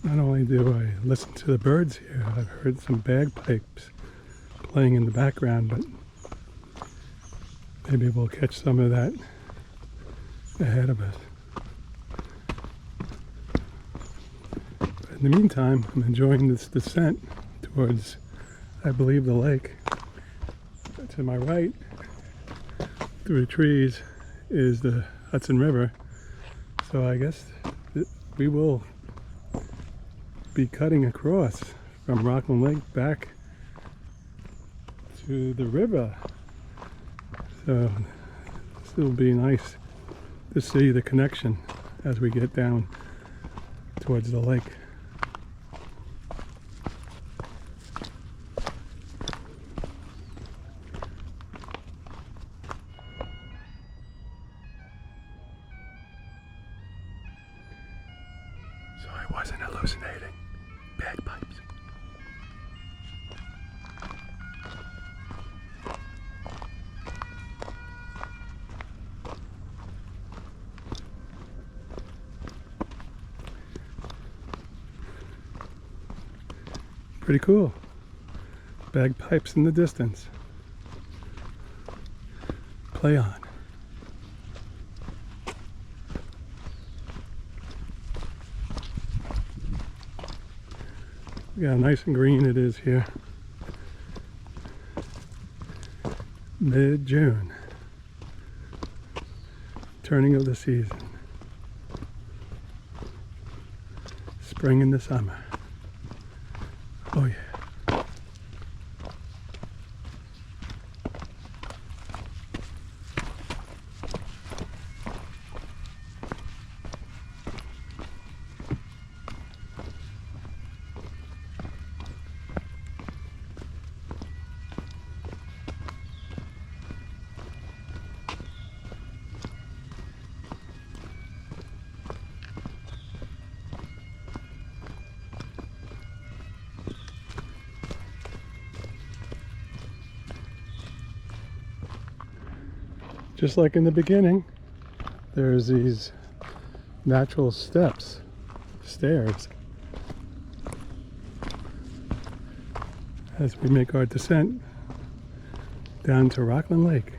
S1: Not only do I listen to the birds here, I've heard some bagpipes playing in the background, but maybe we'll catch some of that ahead of us. But in the meantime, I'm enjoying this descent towards, I believe, the lake. To my right, through the trees, is the Hudson River. So I guess we will be cutting across from Rockland Lake back to the river. So this will be nice to see the connection as we get down towards the lake. So I wasn't hallucinating. Bagpipes. Pretty cool. Bagpipes in the distance. Play on. Yeah, nice and green it is here. Mid-June. Turning of the season. Spring into summer. Oh yeah. Just like in the beginning, there's these natural steps, stairs, as we make our descent down to Rockland Lake.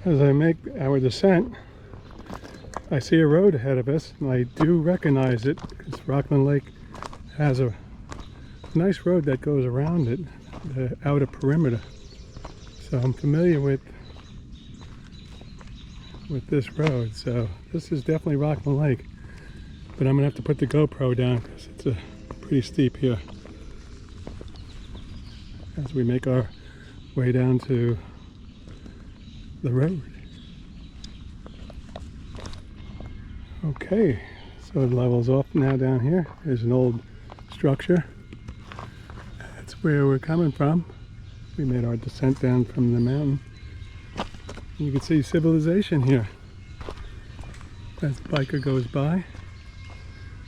S1: As I make our descent, I see a road ahead of us, and I do recognize it because Rockland Lake has a nice road that goes around it, the outer perimeter. So I'm familiar with this road. So this is definitely Rockland Lake, but I'm gonna have to put the GoPro down because it's a pretty steep here as we make our way down to the road. Okay, so it levels off now down here. There's an old structure. That's where we're coming from. We made our descent down from the mountain. You can see civilization here as the biker goes by.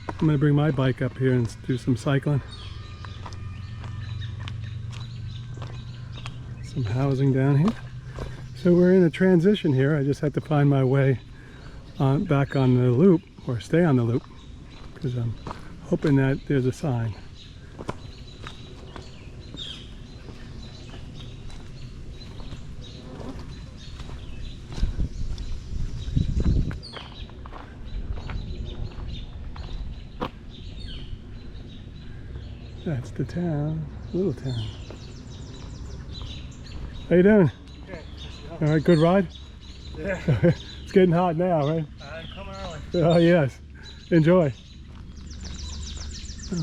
S1: I'm going to bring my bike up here and do some cycling. Some housing down here. So we're in a transition here. I just had to find my way back on the loop, or stay on the loop, because I'm hoping that there's a sign. That's the town, little town. How you doing?
S3: Okay.
S1: All right, good ride?
S3: Yeah.
S1: It's getting hot now, right?
S3: I'm coming early.
S1: Oh yes, enjoy.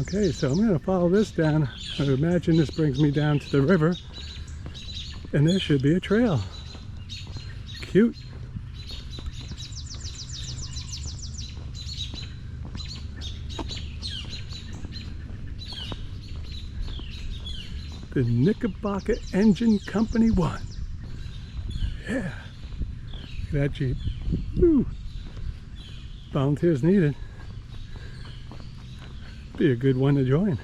S1: Okay, so I'm going to follow this down. I imagine this brings me down to the river, and there should be a trail. Cute. The Knickerbocker Engine Company 1. Yeah. Look at that Jeep. Woo. Volunteers needed. Be a good one to join.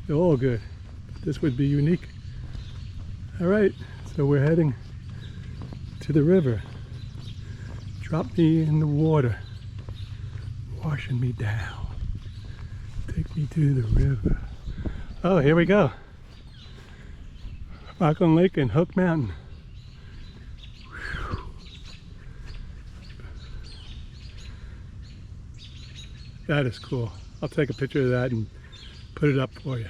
S1: They're all good. This would be unique. All right, so we're heading to the river. Drop me in the water, washing me down. Take me to the river. Oh, here we go. Rockland Lake and Hook Mountain. Whew. That is cool. I'll take a picture of that and put it up for you.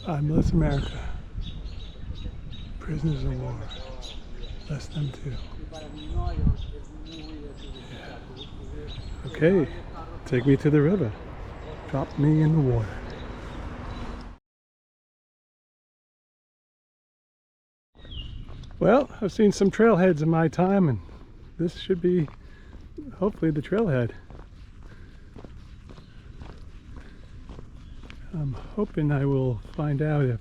S1: God bless America. Prisoners of war. Bless them too. Yeah. Okay, take me to the river. Drop me in the water. Well, I've seen some trailheads in my time, and this should be hopefully the trailhead. I'm hoping I will find out if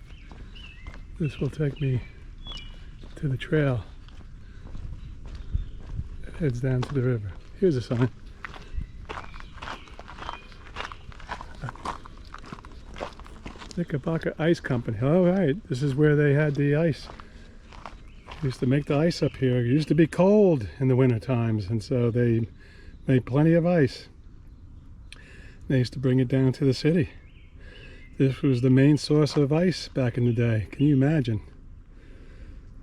S1: this will take me to the trail that heads down to the river. Here's a sign. Knickerbocker Ice Company. All right, this is where they had the ice. They used to make the ice up here. It used to be cold in the winter times, and so they made plenty of ice. They used to bring it down to the city. This was the main source of ice back in the day. Can you imagine?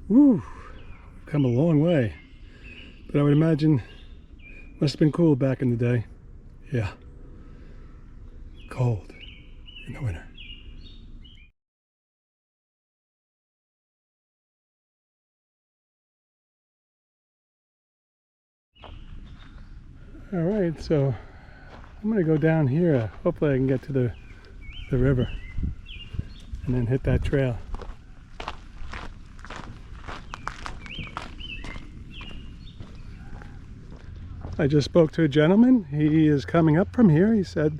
S1: Woo! We've come a long way. But I would imagine it must have been cool back in the day. Yeah. Cold in the winter. All right, so I'm gonna go down here. Hopefully I can get to the river and then hit that trail. I just spoke to a gentleman. He is coming up from here. He said,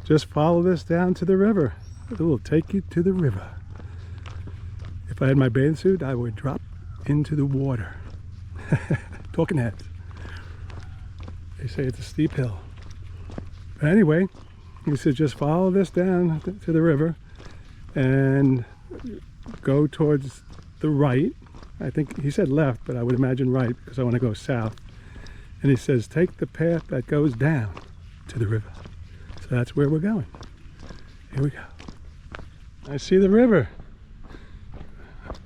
S1: just follow this down to the river. It will take you to the river. If I had my bathing suit, I would drop into the water. Talking heads. They say it's a steep hill. But anyway, he said just follow this down to the river and go towards the right. I think he said left, but I would imagine right because I want to go south. And he says take the path that goes down to the river. So that's where we're going. Here we go. I see the river.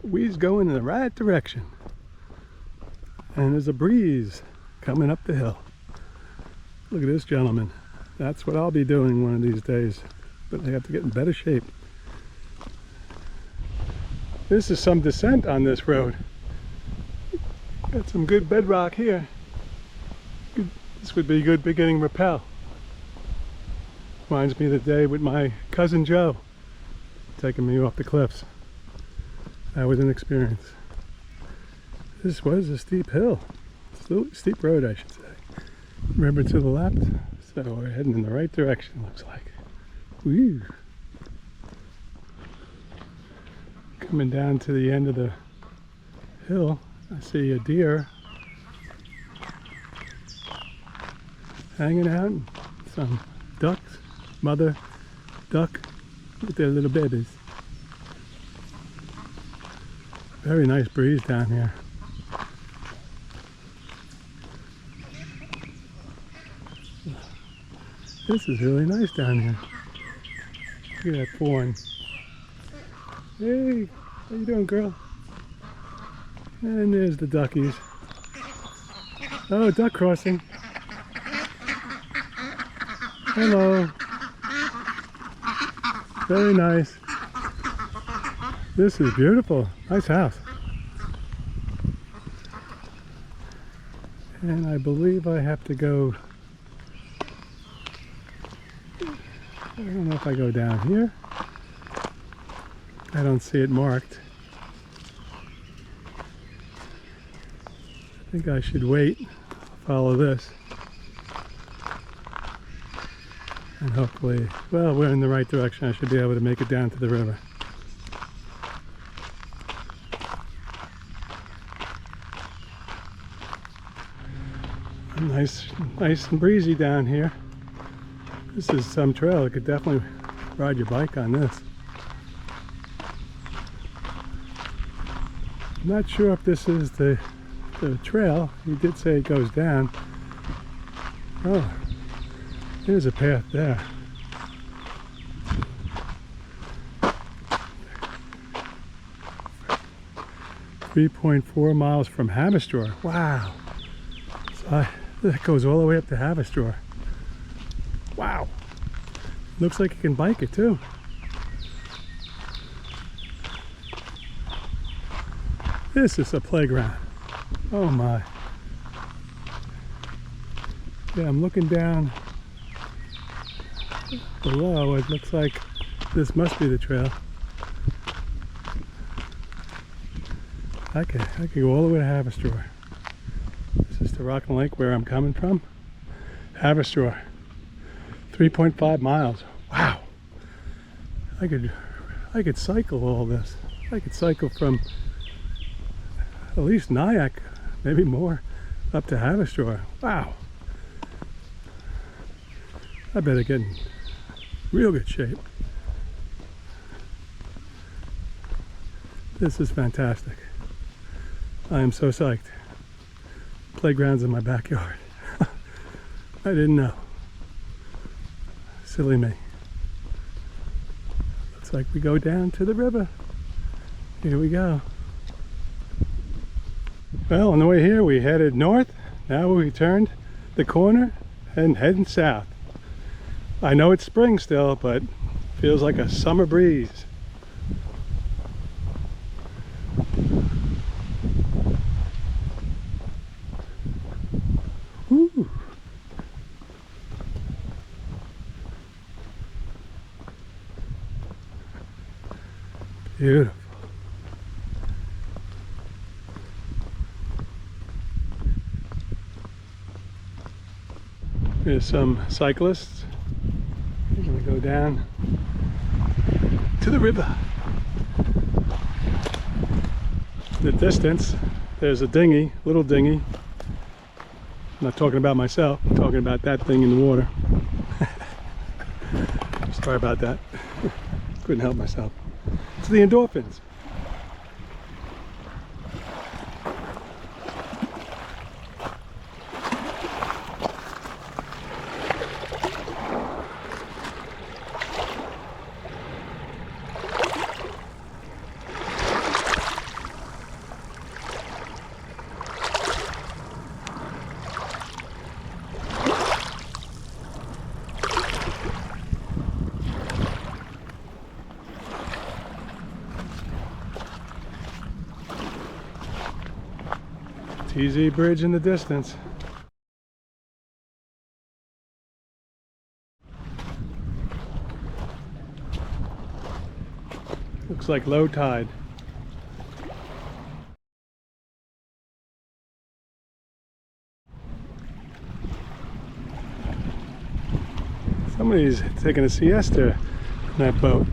S1: We's going in the right direction. And there's a breeze coming up the hill. Look at this gentleman. That's what I'll be doing one of these days, but I have to get in better shape. This is some descent on this road. Got some good bedrock here. This would be a good beginning rappel. Reminds me of the day with my cousin Joe taking me off the cliffs. That was an experience. This was a steep hill. Steep road, I should say. Remember to the left. So we're heading in the right direction, looks like. Woo! Coming down to the end of the hill, I see a deer hanging out, and some ducks, mother duck with their little babies. Very nice breeze down here. This is really nice down here. Look at that fawn. Hey, how you doing, girl? And there's the duckies. Oh, duck crossing. Hello. Very nice. This is beautiful. Nice house. And I believe I have to go. I don't know if I go down here. I don't see it marked. I think I should wait, follow this, and hopefully, well, we're in the right direction. I should be able to make it down to the river. Nice and breezy down here. This is some trail. You could definitely ride your bike on this. I'm not sure if this is the trail. He did say it goes down. Oh, there's a path there. .4 miles from Haverstraw. Wow. So that goes all the way up to Haverstraw. Wow. Looks like you can bike it too. This is a playground. Oh my. Yeah, I'm looking down below. It looks like this must be the trail. I could go all the way to Haverstraw. This is the Rockland Lake where I'm coming from. Haverstraw. 3.5 miles. Wow. I could cycle all this. I could cycle from at least Nyack, maybe more, up to Haverstraw. Wow. I better get in real good shape. This is fantastic. I am so psyched. Playgrounds in my backyard. I didn't know. Silly me. Looks like we go down to the river. Here we go. Well, on the way here we headed north. Now we turned the corner and heading south. I know it's spring still, but feels like a summer breeze. Woo. Beautiful. There's some cyclists. We're going to go down to the river. In the distance, there's a dinghy, little dinghy. I'm not talking about myself, I'm talking about that thing in the water. Sorry about that. Couldn't help myself. It's the endorphins. TZ Bridge in the distance. Looks like low tide. Somebody's taking a siesta in that boat.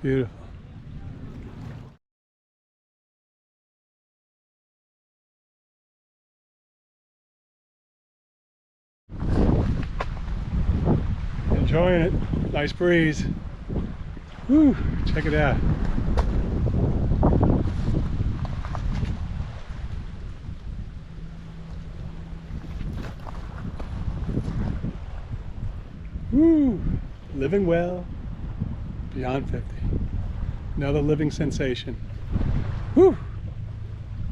S1: Beautiful. Enjoying it. Nice breeze. Woo, check it out. Woo, living well. Beyond 50. Another living sensation. Whew!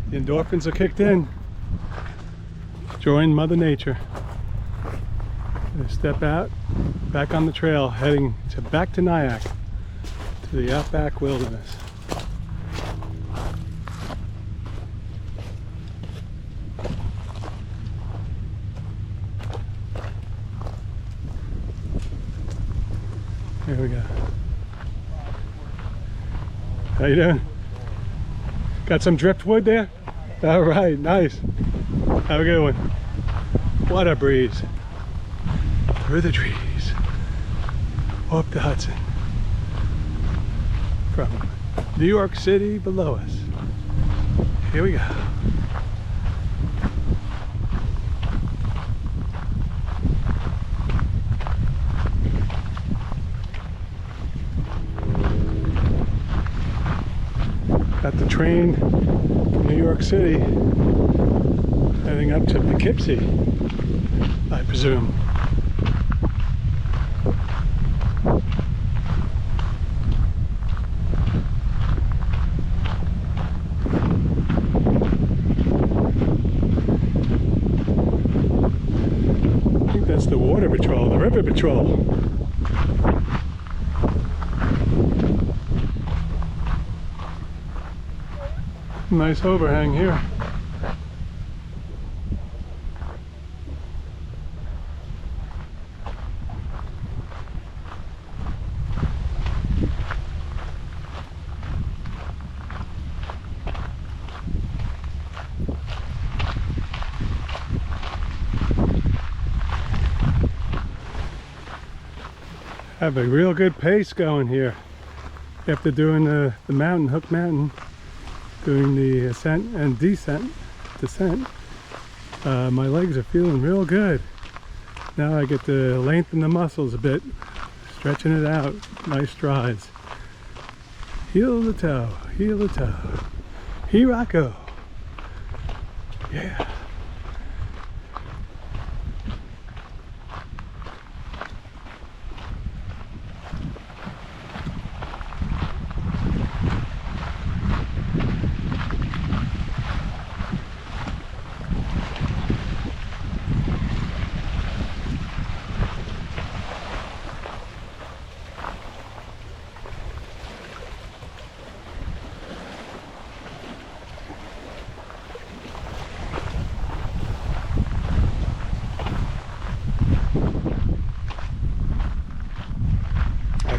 S1: The endorphins are kicked in. Join Mother Nature. Gonna step out, back on the trail, heading back to Nyack, to the outback wilderness. Here we go. How you doing? Got some driftwood there? All right, nice. Have a good one. What a breeze. Through the trees. Up the Hudson. From New York City below us. Here we go. Got the train from New York City heading up to Poughkeepsie, I presume. I think that's the the River Patrol. Nice overhang here. Have a real good pace going here. After doing the mountain, Hook Mountain, doing the ascent and descent, my legs are feeling real good. Now I get to lengthen the muscles a bit, stretching it out, nice strides. Heel to toe, heel to toe. Here I go. Yeah.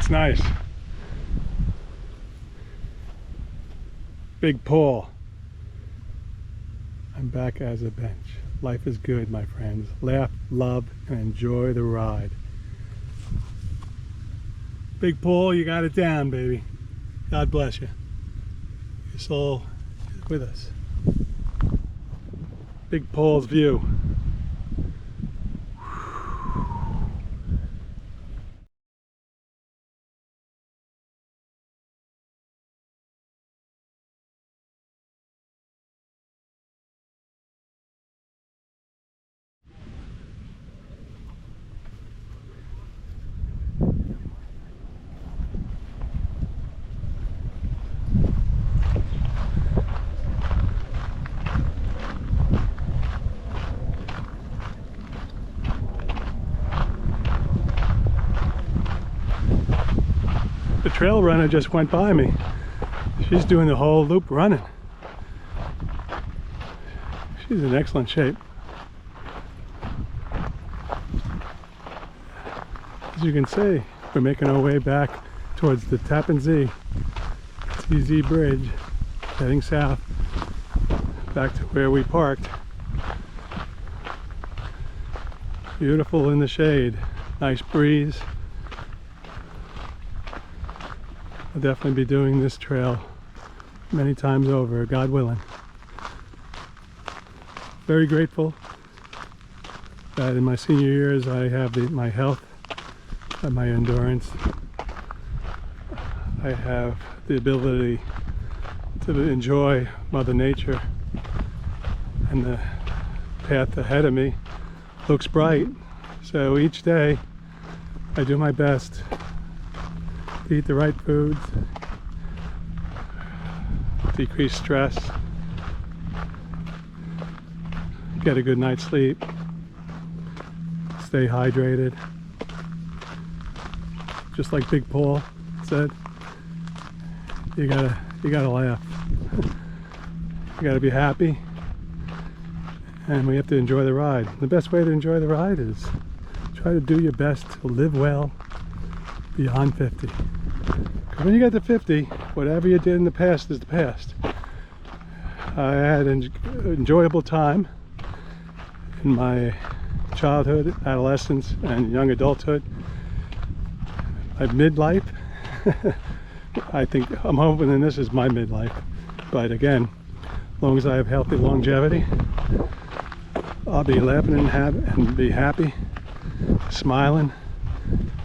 S1: Nice. Big pull. I'm back as a bench. Life is good, my friends. Laugh, love, and enjoy the ride. Big pull, you got it down, baby. God bless you. Your soul is with us. Big Paul's view. The trail runner just went by me. She's doing the whole loop running. She's in excellent shape. As you can see, we're making our way back towards the Tappan Zee TZ Bridge, heading south, back to where we parked. Beautiful in the shade, nice breeze. I'll definitely be doing this trail many times over, God willing. Very grateful that in my senior years I have my health and my endurance. I have the ability to enjoy Mother Nature, and the path ahead of me looks bright. So each day I do my best to eat the right foods, decrease stress, get a good night's sleep, stay hydrated. Just like Big Paul said, you gotta laugh. You gotta be happy, and we have to enjoy the ride. The best way to enjoy the ride is try to do your best to live well beyond 50. Because when you get to 50, whatever you did in the past is the past. I had an enjoyable time in my childhood, adolescence, and young adulthood. My midlife, I'm hoping that this is my midlife. But again, as long as I have healthy longevity, I'll be laughing and be happy, smiling,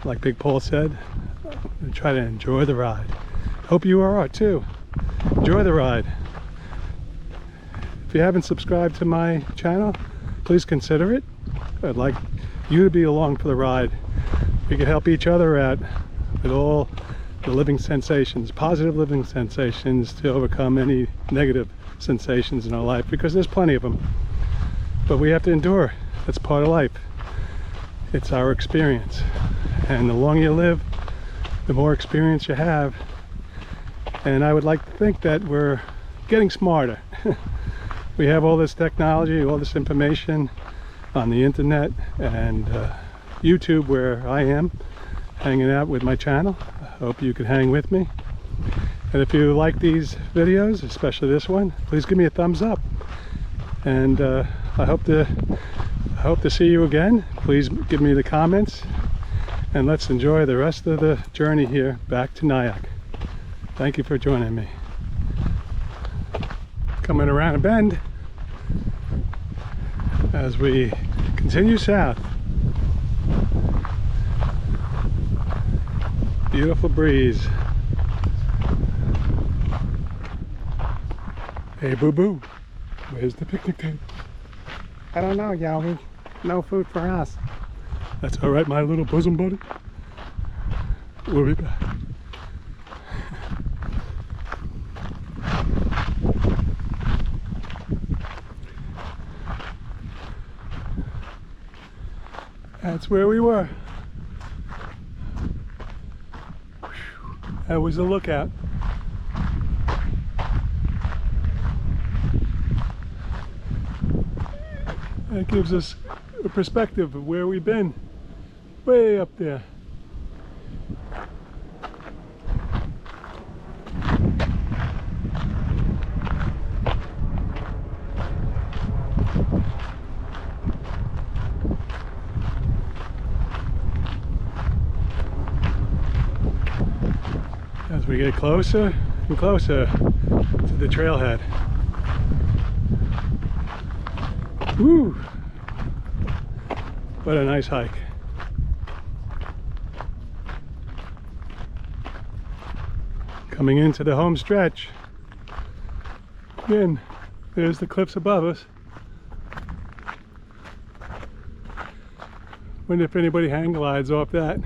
S1: like Big Paul said, and try to enjoy the ride. Hope you are too. Enjoy the ride. If you haven't subscribed to my channel, please consider it. I'd like you to be along for the ride. We can help each other out with all the living sensations, positive living sensations, to overcome any negative sensations in our life, because there's plenty of them. But we have to endure. That's part of life. It's our experience. And the longer you live, the more experience you have. And I would like to think that we're getting smarter. We have all this technology, all this information on the internet and YouTube, where I am hanging out with my channel. I hope you can hang with me. And if you like these videos, especially this one, please give me a thumbs up. And I hope to see you again. Please give me the comments, and let's enjoy the rest of the journey here back to Nyack. Thank you for joining me. Coming around a bend as we continue south. Beautiful breeze. Hey boo boo, where's the picnic table?
S3: I don't know, Yogi. No food for us.
S1: That's all right, my little bosom buddy. We'll be back. That's where we were. That was a lookout. That gives us a perspective of where we've been. Way up there. As we get closer and closer to the trailhead. Woo! What a nice hike. Coming into the home stretch. Again, there's the cliffs above us. Wonder if anybody hang glides off that.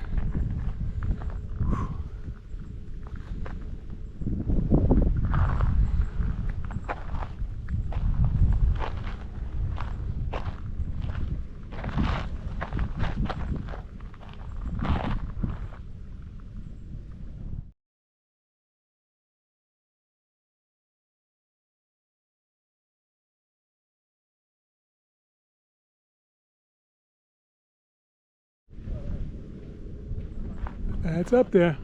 S1: That's up there.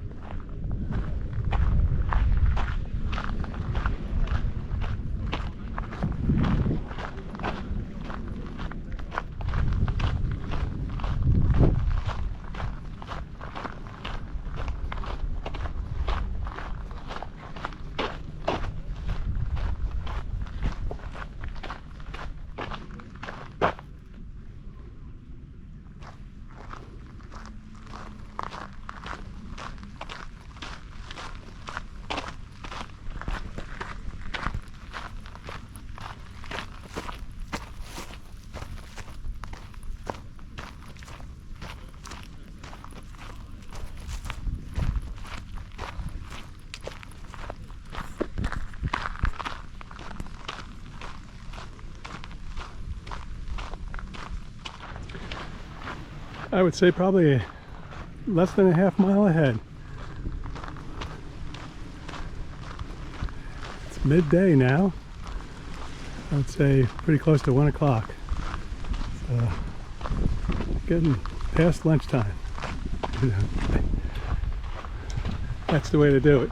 S1: I would say probably less than a half mile ahead. It's midday now. I would say pretty close to 1 o'clock. So getting past lunchtime. That's the way to do it.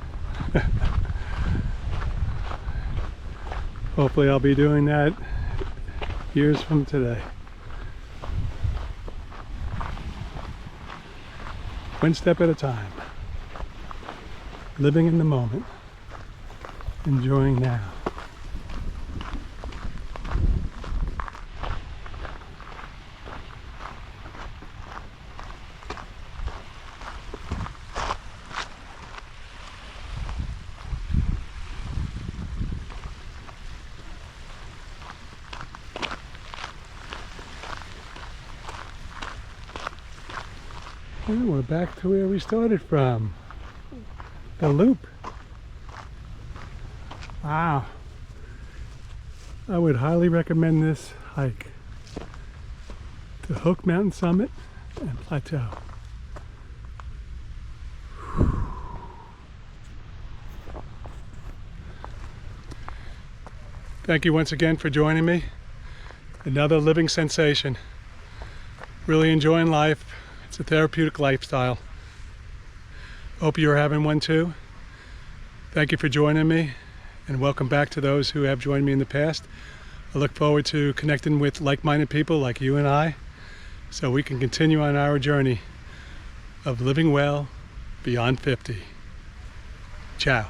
S1: Hopefully I'll be doing that years from today. One step at a time. Living in the moment. Enjoying now. And we're back to where we started from. The loop. Wow. I would highly recommend this hike to Hook Mountain Summit and plateau. Thank you once again for joining me. Another living sensation. Really enjoying life. It's a therapeutic lifestyle. Hope you're having one too. Thank you for joining me, and welcome back to those who have joined me in the past. I look forward to connecting with like-minded people like you and I, so we can continue on our journey of living well beyond 50. Ciao.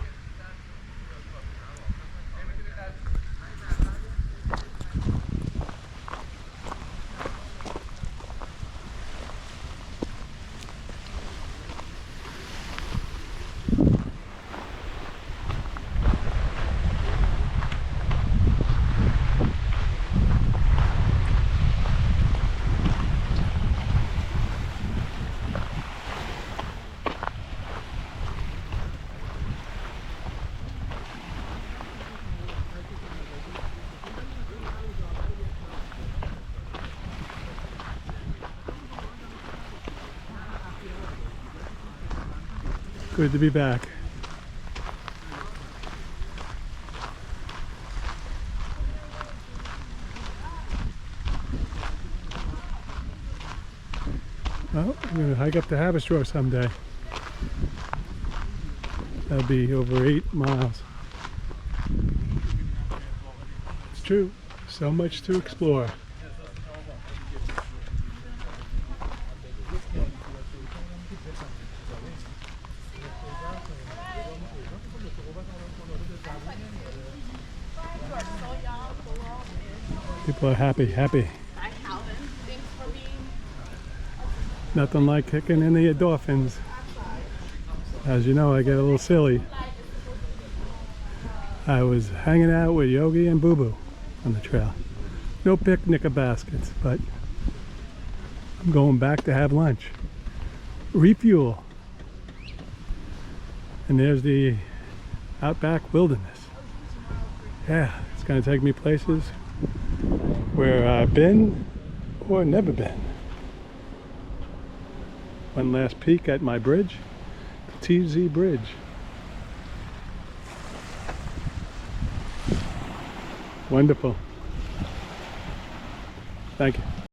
S1: Good to be back. Well, I'm going to hike up to Haverstraw someday. That'll be over 8 miles. It's true. So much to explore. People are happy.
S4: Hi, Calvin. Thanks for being.
S1: Nothing like kicking in the endorphins. As you know, I get a little silly. I was hanging out with Yogi and Boo Boo on the trail. No picnic or baskets, but I'm going back to have lunch. Refuel. And there's the outback wilderness. Yeah, it's going to take me places where I've been or never been. One last peek at my bridge, the TZ Bridge. Wonderful. Thank you.